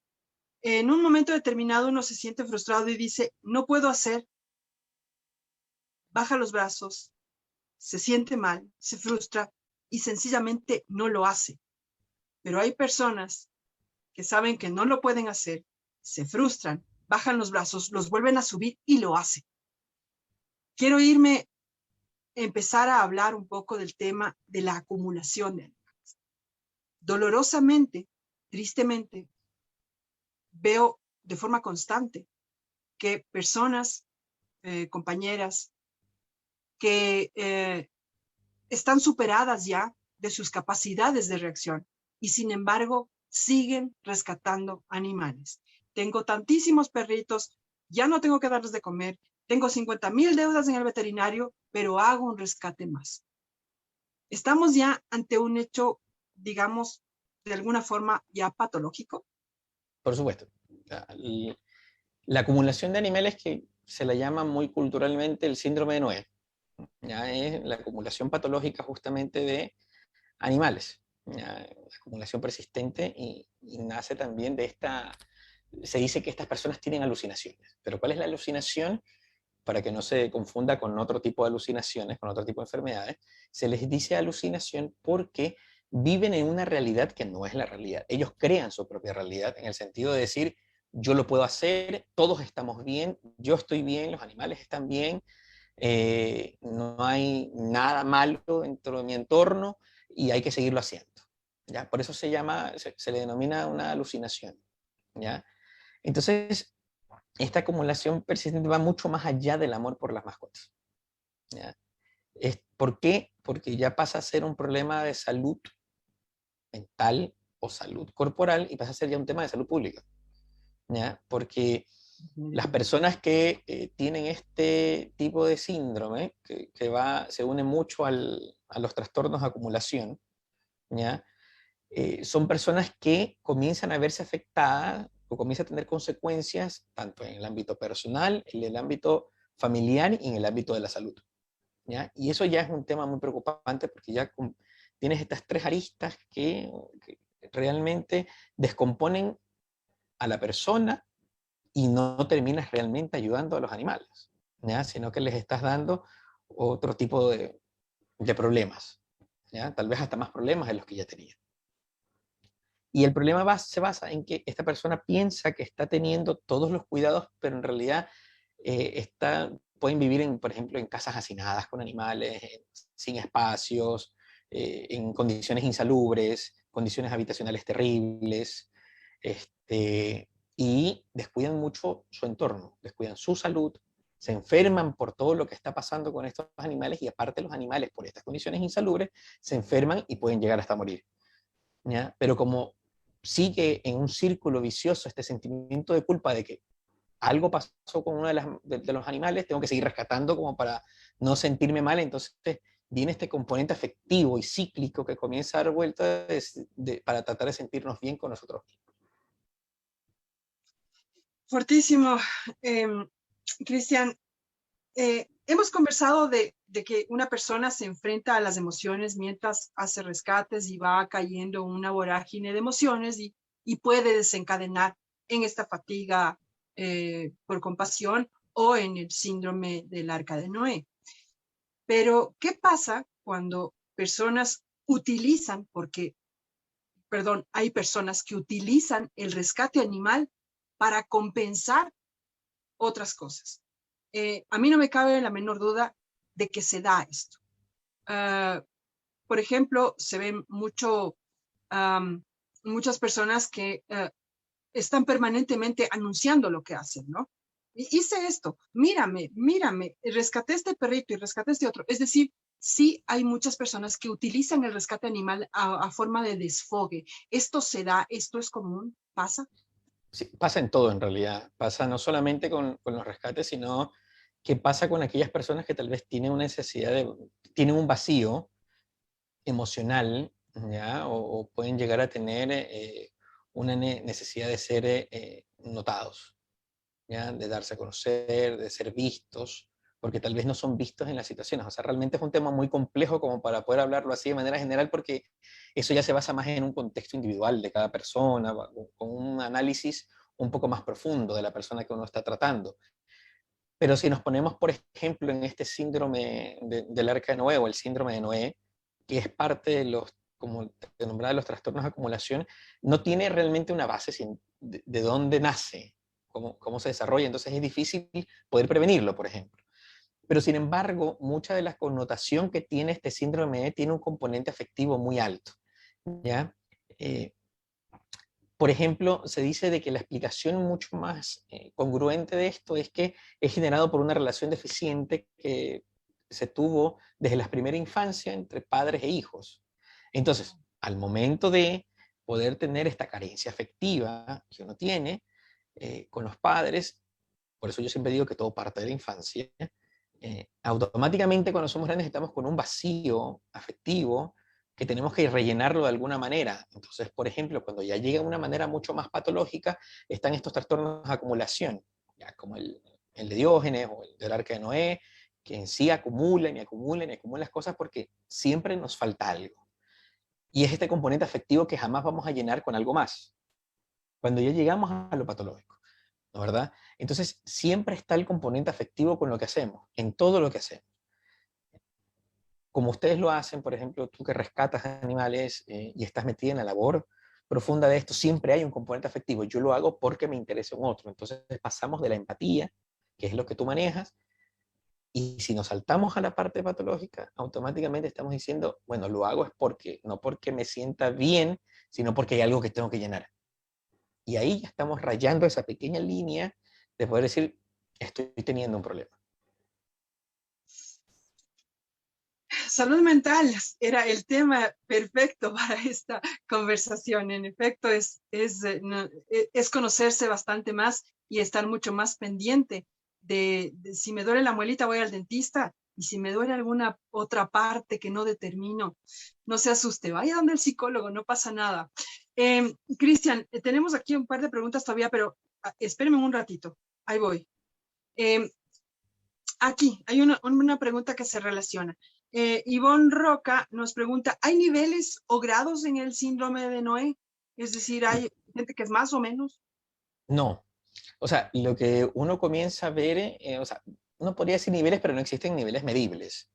en un momento determinado uno se siente frustrado y dice, no puedo hacer, baja los brazos, se siente mal, se frustra y sencillamente no lo hace. Pero hay personas que saben que no lo pueden hacer, se frustran, bajan los brazos, los vuelven a subir y lo hacen. Quiero empezar a hablar un poco del tema de la acumulación de animales. Dolorosamente, tristemente, veo de forma constante que personas, compañeras, que están superadas ya de sus capacidades de reacción y sin embargo siguen rescatando animales. Tengo tantísimos perritos, ya no tengo que darles de comer, tengo 50,000 deudas en el veterinario, pero hago un rescate más. Estamos ya ante un hecho, digamos, de alguna forma ya patológico. Por supuesto. La acumulación de animales, que se la llama muy culturalmente el síndrome de Noé, ya es la acumulación patológica justamente de animales, ya, acumulación persistente y nace también de esta, se dice que estas personas tienen alucinaciones, pero ¿cuál es la alucinación? Para que no se confunda con otro tipo de alucinaciones, con otro tipo de enfermedades, se les dice alucinación porque viven en una realidad que no es la realidad. Ellos crean su propia realidad en el sentido de decir, yo lo puedo hacer, todos estamos bien, yo estoy bien, los animales están bien, no hay nada malo dentro de mi entorno y hay que seguirlo haciendo. ¿Ya? Por eso se le denomina una alucinación. ¿Ya? Entonces, esta acumulación persistente va mucho más allá del amor por las mascotas. ¿Ya? ¿Por qué? Porque ya pasa a ser un problema de salud mental o salud corporal y pasa a ser ya un tema de salud pública. ¿Ya? Porque las personas que tienen este tipo de síndrome, que se une mucho a los trastornos de acumulación, ¿ya? Son personas que comienzan a verse afectadas o comienzan a tener consecuencias tanto en el ámbito personal, en el ámbito familiar y en el ámbito de la salud. ¿Ya? Y eso ya es un tema muy preocupante porque ya tienes estas tres aristas que realmente descomponen a la persona y no terminas realmente ayudando a los animales, ¿ya? Sino que les estás dando otro tipo de problemas, ¿ya? Tal vez hasta más problemas de los que ya tenía. Y el problema se basa en que esta persona piensa que está teniendo todos los cuidados, pero en realidad pueden vivir, por ejemplo, en casas hacinadas con animales, sin espacios, en condiciones insalubres, condiciones habitacionales terribles, y descuidan mucho su entorno, descuidan su salud, se enferman por todo lo que está pasando con estos animales y aparte los animales por estas condiciones insalubres se enferman y pueden llegar hasta morir. ¿Ya? Pero como sigue en un círculo vicioso este sentimiento de culpa de que algo pasó con uno de los animales, tengo que seguir rescatando como para no sentirme mal, entonces viene este componente afectivo y cíclico que comienza a dar vuelta para tratar de sentirnos bien con nosotros. Fuertísimo. Cristian, hemos conversado de que una persona se enfrenta a las emociones mientras hace rescates y va cayendo en una vorágine de emociones y puede desencadenar en esta fatiga por compasión o en el síndrome del Arca de Noé. Pero, ¿qué pasa cuando personas utilizan, hay personas que utilizan el rescate animal para compensar otras cosas? A mí no me cabe la menor duda de que se da esto. Por ejemplo, se ven muchas personas que están permanentemente anunciando lo que hacen, ¿no? hice esto, mírame, rescaté este perrito y rescaté este otro. Es decir, sí hay muchas personas que utilizan el rescate animal a forma de desfogue. ¿Esto se da? ¿Esto es común? ¿Pasa? Sí, pasa en todo en realidad. Pasa no solamente con los rescates, sino que pasa con aquellas personas que tal vez tienen una necesidad tienen un vacío emocional, ¿ya? O pueden llegar a tener una necesidad de ser notados, ¿ya? De darse a conocer, de ser vistos, porque tal vez no son vistos en las situaciones. O sea, realmente es un tema muy complejo como para poder hablarlo así de manera general, porque eso ya se basa más en un contexto individual de cada persona, con un análisis un poco más profundo de la persona que uno está tratando. Pero si nos ponemos, por ejemplo, en este síndrome del Arca de Noé o el síndrome de Noé, que es parte de los, como te nombraba, los trastornos de acumulación, no tiene realmente una base de dónde nace, cómo se desarrolla, entonces es difícil poder prevenirlo, por ejemplo. Pero sin embargo, mucha de la connotación que tiene este síndrome tiene un componente afectivo muy alto, ¿ya? Por ejemplo, se dice de que la explicación mucho más congruente de esto es que es generado por una relación deficiente que se tuvo desde la primera infancia entre padres e hijos. Entonces, al momento de poder tener esta carencia afectiva que uno tiene con los padres, por eso yo siempre digo que todo parte de la infancia, automáticamente cuando somos grandes estamos con un vacío afectivo que tenemos que rellenarlo de alguna manera. Entonces, por ejemplo, cuando ya llega de una manera mucho más patológica, están estos trastornos de acumulación, ya como el de Diógenes o el del Arca de Noé, que en sí acumulan y acumulan y acumulan las cosas porque siempre nos falta algo. Y es este componente afectivo que jamás vamos a llenar con algo más, cuando ya llegamos a lo patológico, ¿no, verdad? Entonces, siempre está el componente afectivo con lo que hacemos, en todo lo que hacemos. Como ustedes lo hacen, por ejemplo, tú que rescatas animales y estás metida en la labor profunda de esto, siempre hay un componente afectivo. Yo lo hago porque me interesa un otro. Entonces pasamos de la empatía, que es lo que tú manejas, y si nos saltamos a la parte patológica, automáticamente estamos diciendo, bueno, lo hago es porque, no porque me sienta bien, sino porque hay algo que tengo que llenar. Y ahí ya estamos rayando esa pequeña línea de poder decir, estoy teniendo un problema. Salud mental era el tema perfecto para esta conversación. En efecto, es conocerse bastante más y estar mucho más pendiente de si me duele la muelita, voy al dentista, y si me duele alguna otra parte que no determino, no se asuste, vaya donde el psicólogo, no pasa nada. Cristian, tenemos aquí un par de preguntas todavía, pero espérenme un ratito, ahí voy. Aquí hay una pregunta que se relaciona. Ivonne Roca nos pregunta, ¿hay niveles o grados en el síndrome de Noé? Es decir, ¿hay gente que es más o menos? No. O sea, lo que uno comienza a ver, o sea, uno podría decir niveles, pero no existen niveles medibles.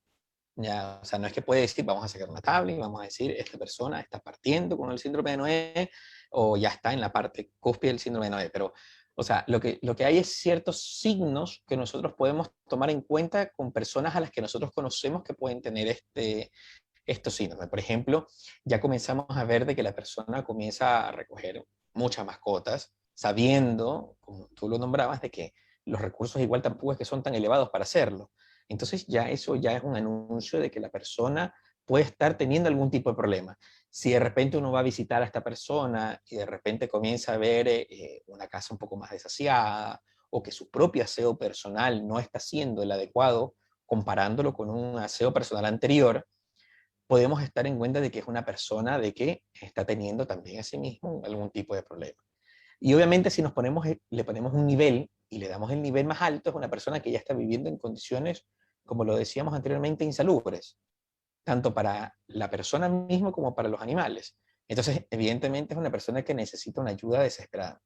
Ya, o sea, no es que puede decir, vamos a sacar una tabla y vamos a decir, esta persona está partiendo con el síndrome de Noé o ya está en la parte cúspide del síndrome de Noé. Pero, o sea, lo que hay es ciertos signos que nosotros podemos tomar en cuenta con personas a las que nosotros conocemos que pueden tener estos síndromes. Por ejemplo, ya comenzamos a ver de que la persona comienza a recoger muchas mascotas, sabiendo, como tú lo nombrabas, de que los recursos igual tampoco es que son tan elevados para hacerlo. Entonces ya eso ya es un anuncio de que la persona puede estar teniendo algún tipo de problema. Si de repente uno va a visitar a esta persona y de repente comienza a ver una casa un poco más desasiada o que su propio aseo personal no está siendo el adecuado comparándolo con un aseo personal anterior, podemos estar en cuenta de que es una persona de que está teniendo también a sí mismo algún tipo de problema. Y obviamente si le ponemos un nivel y le damos el nivel más alto, es una persona que ya está viviendo en condiciones, como lo decíamos anteriormente, insalubres, tanto para la persona misma como para los animales. Entonces, evidentemente es una persona que necesita una ayuda desesperada.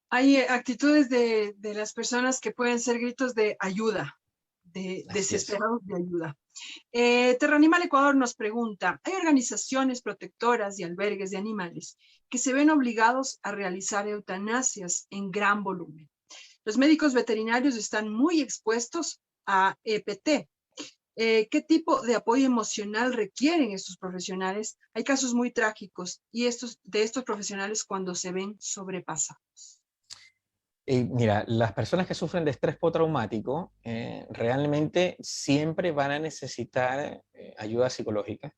Hay actitudes de las personas que pueden ser gritos de ayuda, desesperados de ayuda. Terranimal Ecuador nos pregunta, ¿hay organizaciones protectoras y albergues de animales que se ven obligados a realizar eutanasias en gran volumen? Los médicos veterinarios están muy expuestos a EPT. ¿Qué tipo de apoyo emocional requieren estos profesionales? Hay casos muy trágicos y de estos profesionales cuando se ven sobrepasados. Mira, las personas que sufren de estrés postraumático realmente siempre van a necesitar ayuda psicológica,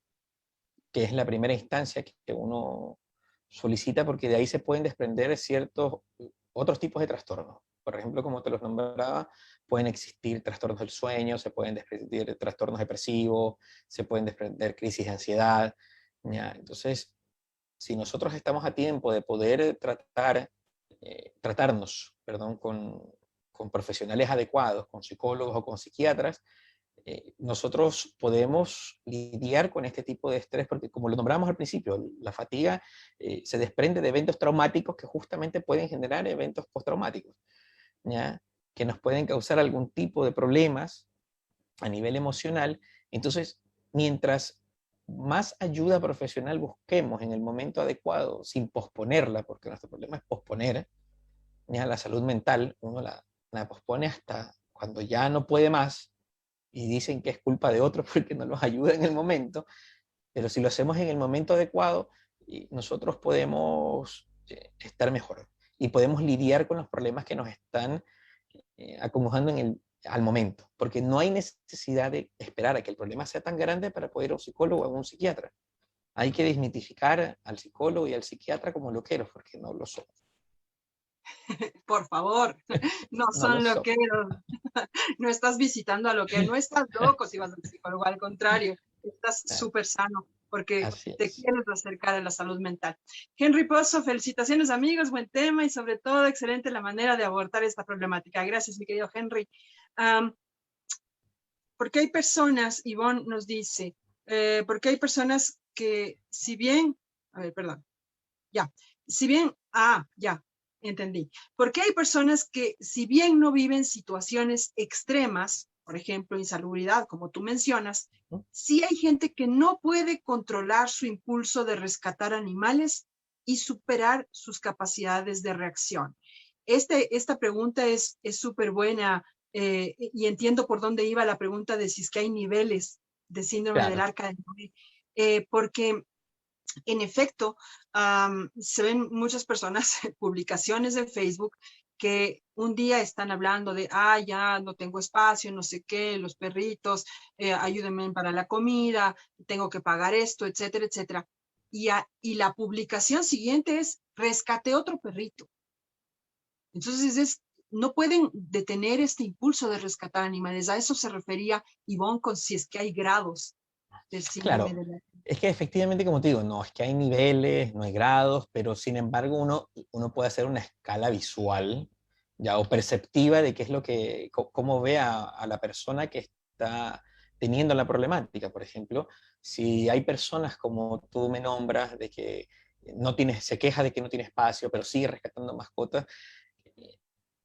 que es la primera instancia que uno solicita, porque de ahí se pueden desprender ciertos otros tipos de trastornos. Por ejemplo, como te los nombraba, pueden existir trastornos del sueño, se pueden desprender trastornos depresivos, se pueden desprender crisis de ansiedad. ¿Ya? Entonces, si nosotros estamos a tiempo de poder tratarnos, perdón, con profesionales adecuados, con psicólogos o con psiquiatras, nosotros podemos lidiar con este tipo de estrés, porque como lo nombramos al principio, la fatiga se desprende de eventos traumáticos que justamente pueden generar eventos postraumáticos, ¿ya? Que nos pueden causar algún tipo de problemas a nivel emocional. Entonces, mientras más ayuda profesional busquemos en el momento adecuado, sin posponerla, porque nuestro problema es posponer, ¿ya? La salud mental, uno la pospone hasta cuando ya no puede más, y dicen que es culpa de otros porque no los ayuda en el momento, pero si lo hacemos en el momento adecuado, nosotros podemos estar mejor y podemos lidiar con los problemas que nos están acongojando al momento, porque no hay necesidad de esperar a que el problema sea tan grande para poder ir a un psicólogo o a un psiquiatra. Hay que desmitificar al psicólogo y al psiquiatra como loqueros, porque no lo son. Por favor, no No lo son son. loqueros. No estás visitando a lo que no estás loco si vas al psicólogo, al contrario, estás súper sano porque Así te es. quieres acercar a la salud mental. Henry Pozo, felicitaciones amigos, buen tema y sobre todo excelente la manera de abordar esta problemática. Gracias, mi querido Henry. Porque hay personas, Ivonne nos dice, porque hay personas que si bien, a ver, perdón, ya, si bien, ya, entendí. Porque hay personas que, si bien no viven situaciones extremas, por ejemplo, insalubridad, como tú mencionas, sí hay gente que no puede controlar su impulso de rescatar animales y superar sus capacidades de reacción. Esta pregunta es súper buena y entiendo por dónde iba la pregunta de si es que hay niveles de síndrome del Claro. arca de Noé, porque en efecto, se ven muchas personas, publicaciones de Facebook, que un día están hablando de, ya no tengo espacio, no sé qué, los perritos, ayúdenme para la comida, tengo que pagar esto, etcétera, etcétera. Y la publicación siguiente es, rescate otro perrito. Entonces, no pueden detener este impulso de rescatar animales. A eso se refería Ivonne con si es que hay grados del síndrome Claro, de la... es que efectivamente, como te digo, no es que hay niveles, no hay grados, pero sin embargo uno puede hacer una escala visual ya, o perceptiva de qué es lo que, cómo ve a la persona que está teniendo la problemática. Por ejemplo, si hay personas como tú me nombras, de que se queja de que no tiene espacio, pero sigue rescatando mascotas,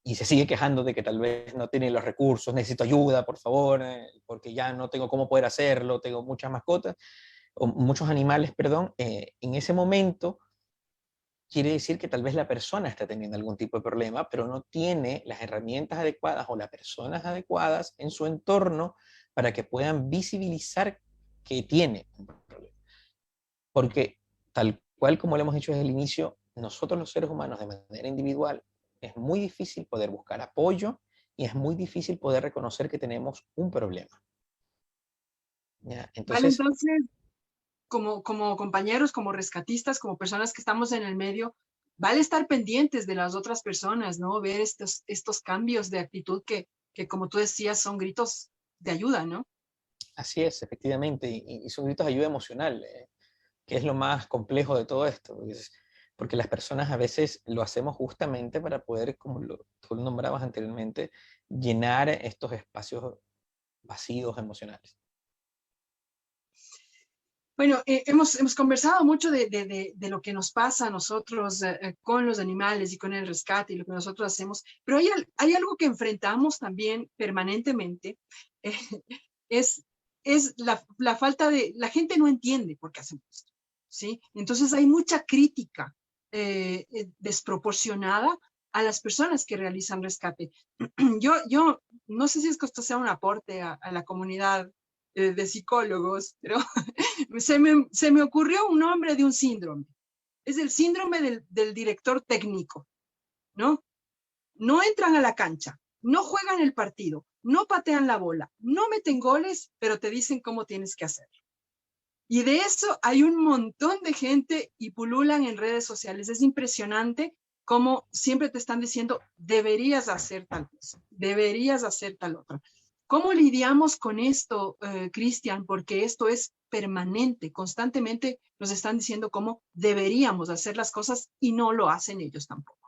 y se sigue quejando de que tal vez no tiene los recursos, necesito ayuda, por favor, porque ya no tengo cómo poder hacerlo, tengo muchas mascotas, o muchos animales, perdón, en ese momento quiere decir que tal vez la persona está teniendo algún tipo de problema, pero no tiene las herramientas adecuadas o las personas adecuadas en su entorno para que puedan visibilizar que tiene un problema. Porque tal cual como lo hemos dicho desde el inicio, nosotros los seres humanos de manera individual es muy difícil poder buscar apoyo y es muy difícil poder reconocer que tenemos un problema. ¿Ya? Vale, Entonces, entonces, como compañeros, como rescatistas, como personas que estamos en el medio, vale estar pendientes de las otras personas, ¿no? Ver estos cambios de actitud que, como tú decías, son gritos de ayuda, ¿no? así es, efectivamente, y son gritos de ayuda emocional, que es lo más complejo de todo esto, porque las personas a veces lo hacemos justamente para poder, como tú lo nombrabas anteriormente, llenar estos espacios vacíos emocionales. Bueno, hemos conversado mucho de lo que nos pasa a nosotros con los animales y con el rescate y lo que nosotros hacemos, pero hay algo que enfrentamos también permanentemente, eh, es la falta de, la gente no entiende por qué hacemos esto, ¿sí? Entonces hay mucha crítica desproporcionada a las personas que realizan rescate. Yo no sé si es que esto sea un aporte a la comunidad de psicólogos, pero se me ocurrió un nombre de un síndrome. Es el síndrome del director técnico, ¿no? no entran a la cancha, no juegan el partido, no patean la bola, no meten goles, pero te dicen cómo tienes que hacerlo. Y de eso hay un montón de gente y pululan en redes sociales. Es impresionante cómo siempre te están diciendo, deberías hacer tal cosa, deberías hacer tal otra. ¿Cómo lidiamos con esto, Cristian? Porque esto es permanente, constantemente nos están diciendo cómo deberíamos hacer las cosas y no lo hacen ellos tampoco.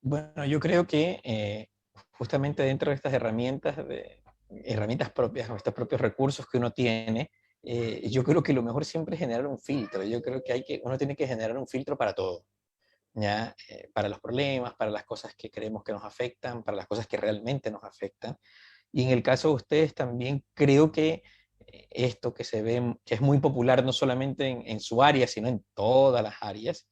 Bueno, yo creo que justamente dentro de estas herramientas propias, o estos propios recursos que uno tiene, yo creo que lo mejor siempre es generar un filtro. Yo creo que uno tiene que generar un filtro para todo, ¿ya? Para los problemas, para las cosas que creemos que nos afectan, para las cosas que realmente nos afectan. Y en el caso de ustedes también creo que esto que se ve, que es muy popular no solamente en su área, sino en todas las áreas,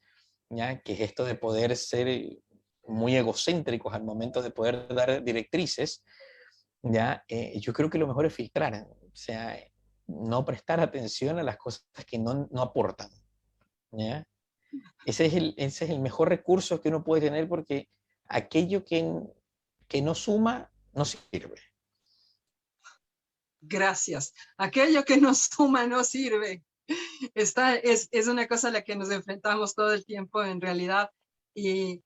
¿ya? Que es esto de poder ser muy egocéntricos al momento de poder dar directrices, ¿ya? Yo creo que lo mejor es filtrar, o sea, no prestar atención a las cosas que no aportan, ¿ya? Ese es el mejor recurso que uno puede tener, porque aquello que no suma no sirve. Gracias. Aquello que nos suma no sirve. Es una cosa a la que nos enfrentamos todo el tiempo en realidad, y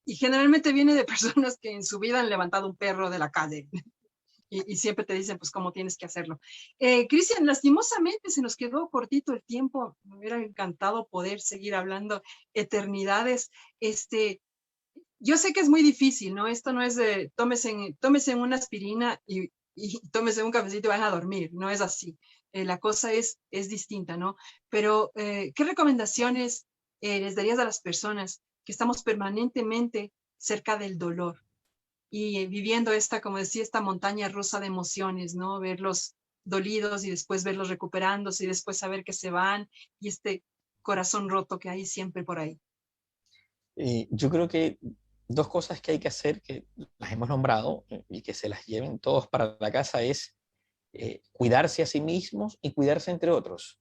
generalmente viene de personas que en su vida han levantado un perro de la calle y siempre te dicen pues cómo tienes que hacerlo. Cristian, lastimosamente se nos quedó cortito el tiempo. Me hubiera encantado poder seguir hablando eternidades. Yo sé que es muy difícil, ¿no? Esto no es de tómese una aspirina y tómese un cafecito y van a dormir. No es así. La cosa es distinta, ¿no? Pero, ¿qué recomendaciones les darías a las personas que estamos permanentemente cerca del dolor y viviendo esta, como decía, esta montaña rusa de emociones, ¿no? Verlos dolidos y después verlos recuperándose y después saber que se van, y este corazón roto que hay siempre por ahí? Yo creo que dos cosas que hay que hacer, que las hemos nombrado y que se las lleven todos para la casa, es cuidarse a sí mismos y cuidarse entre otros,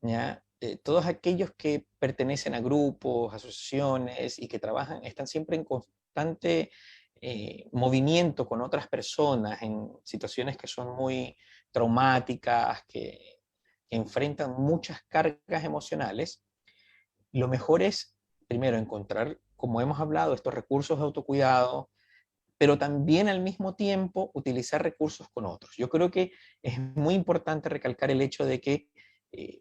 ¿ya? Todos aquellos que pertenecen a grupos, asociaciones y que trabajan, están siempre en constante movimiento con otras personas en situaciones que son muy traumáticas, que enfrentan muchas cargas emocionales. Lo mejor es, primero, encontrar, como hemos hablado, estos recursos de autocuidado, pero también al mismo tiempo utilizar recursos con otros. Yo creo que es muy importante recalcar el hecho de que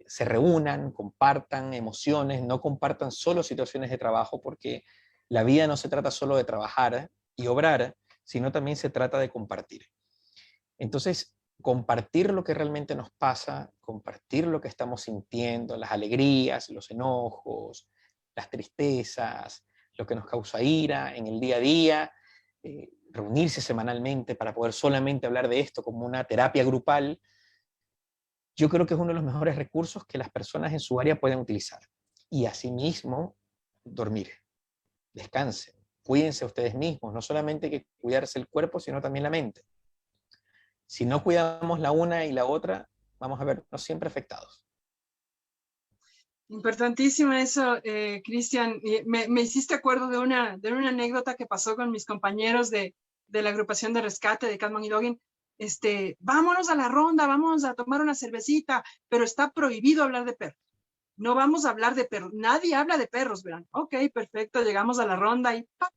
se reúnan, compartan emociones, no compartan solo situaciones de trabajo, porque la vida no se trata solo de trabajar y obrar, sino también se trata de compartir. Entonces, compartir lo que realmente nos pasa, compartir lo que estamos sintiendo, las alegrías, los enojos, las tristezas, lo que nos causa ira en el día a día, reunirse semanalmente para poder solamente hablar de esto como una terapia grupal, yo creo que es uno de los mejores recursos que las personas en su área pueden utilizar. Y asimismo, dormir, descansen, cuídense ustedes mismos, no solamente hay que cuidarse el cuerpo, sino también la mente. Si no cuidamos la una y la otra, vamos a vernos siempre afectados. Importantísimo eso, Cristian. Me hiciste acuerdo de una anécdota que pasó con mis compañeros de la agrupación de rescate de Catman y Doggin. Vámonos a la ronda, vamos a tomar una cervecita, pero está prohibido hablar de perros. No vamos a hablar de perros. Nadie habla de perros, verán. Ok, perfecto. Llegamos a la ronda y ¡pam!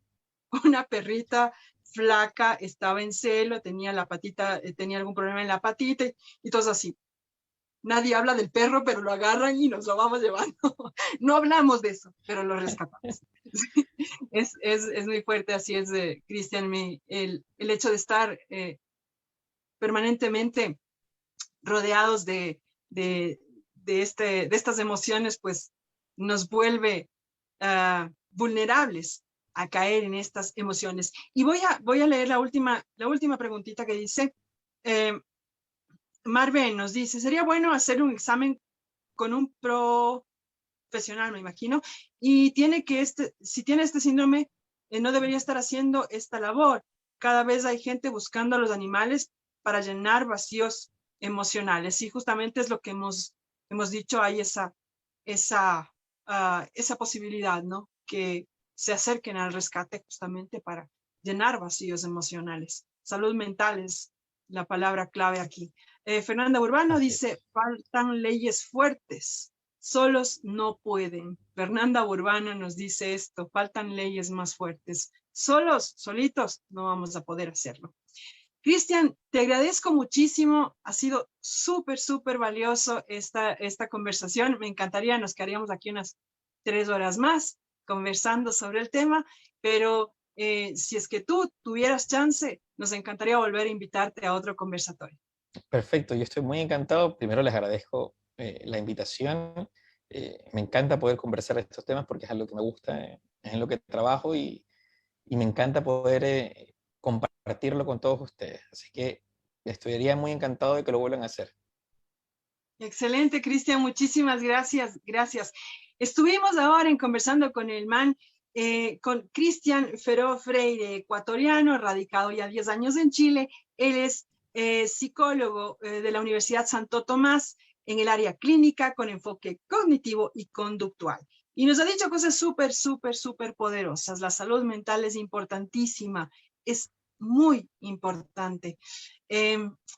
Una perrita flaca estaba en celo, tenía la patita, tenía algún problema en la patita y todos así. Nadie habla del perro, pero lo agarran y nos lo vamos llevando. No hablamos de eso, pero lo rescatamos. Es muy fuerte, así es, Cristian, el hecho de estar permanentemente rodeados de estas emociones, pues nos vuelve vulnerables a caer en estas emociones. Y voy a leer la última preguntita que dice, Marvin nos dice, ¿sería bueno hacer un examen con un profesional, me imagino? Y si tiene este síndrome, no debería estar haciendo esta labor. Cada vez hay gente buscando a los animales para llenar vacíos emocionales. Y justamente es lo que hemos dicho, hay esa posibilidad, ¿no? Que se acerquen al rescate justamente para llenar vacíos emocionales. Salud mental es la palabra clave aquí. Fernanda Urbano dice, faltan leyes fuertes, solos no pueden. Fernanda Urbano nos dice esto, faltan leyes más fuertes. Solos, solitos, no vamos a poder hacerlo. Cristian, te agradezco muchísimo, ha sido súper, súper valioso esta conversación. Me encantaría, nos quedaríamos aquí unas 3 horas más conversando sobre el tema, pero si es que tú tuvieras chance, nos encantaría volver a invitarte a otro conversatorio. Perfecto, yo estoy muy encantado. Primero les agradezco la invitación. Me encanta poder conversar de estos temas porque es algo que me gusta, es en lo que trabajo y me encanta poder compartirlo con todos ustedes. Así que estaría muy encantado de que lo vuelvan a hacer. Excelente, Cristian, muchísimas gracias, gracias. Estuvimos ahora conversando con el MAN, con Cristian Feró Freire, ecuatoriano, radicado ya 10 años en Chile. Él es psicólogo de la Universidad Santo Tomás en el área clínica con enfoque cognitivo y conductual. Y nos ha dicho cosas súper, súper, súper poderosas. La salud mental es importantísima, es muy importante.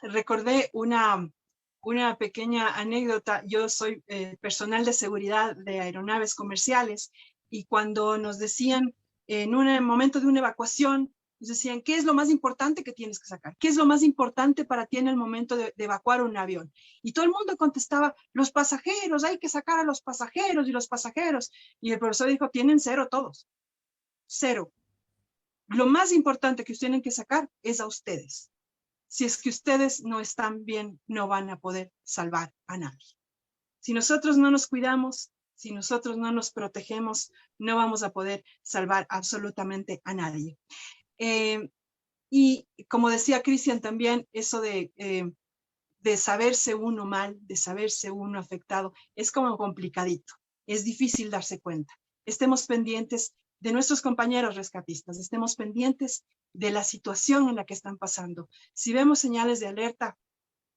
Recordé una pequeña anécdota. Yo soy personal de seguridad de aeronaves comerciales y cuando nos decían en un momento de una evacuación, nos decían, ¿qué es lo más importante que tienes que sacar? ¿Qué es lo más importante para ti en el momento de evacuar un avión? Y todo el mundo contestaba, los pasajeros, hay que sacar a los pasajeros y los pasajeros. Y el profesor dijo, tienen 0 todos, 0. Lo más importante que ustedes tienen que sacar es a ustedes. Si es que ustedes no están bien, no van a poder salvar a nadie. Si nosotros no nos cuidamos, si nosotros no nos protegemos, no vamos a poder salvar absolutamente a nadie. Y como decía Cristian también, eso de saberse uno mal, de saberse uno afectado, es como complicadito, es difícil darse cuenta. Estemos pendientes de nuestros compañeros rescatistas, estemos pendientes de la situación en la que están pasando. Si vemos señales de alerta,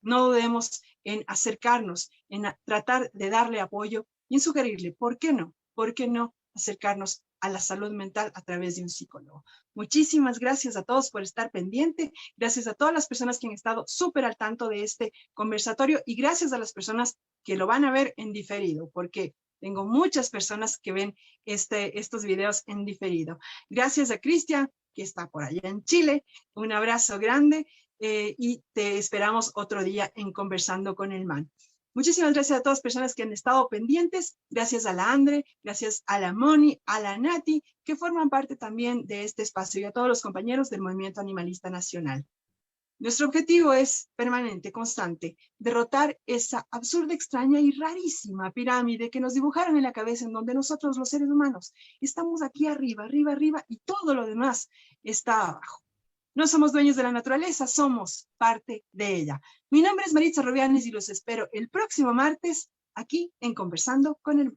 no dudemos en acercarnos, en tratar de darle apoyo y en sugerirle, ¿por qué no? ¿Por qué no acercarnos a la salud mental a través de un psicólogo? Muchísimas gracias a todos por estar pendiente, gracias a todas las personas que han estado súper al tanto de este conversatorio y gracias a las personas que lo van a ver en diferido, porque tengo muchas personas que ven estos videos en diferido. Gracias a Cristian, que está por allá en Chile. Un abrazo grande y te esperamos otro día en Conversando con el MAN. Muchísimas gracias a todas las personas que han estado pendientes. Gracias a la Andre, gracias a la Moni, a la Nati, que forman parte también de este espacio y a todos los compañeros del Movimiento Animalista Nacional. Nuestro objetivo es permanente, constante, derrotar esa absurda, extraña y rarísima pirámide que nos dibujaron en la cabeza en donde nosotros, los seres humanos, estamos aquí arriba, arriba, arriba y todo lo demás está abajo. No somos dueños de la naturaleza, somos parte de ella. Mi nombre es Maritza Rubianes y los espero el próximo martes aquí en Conversando con el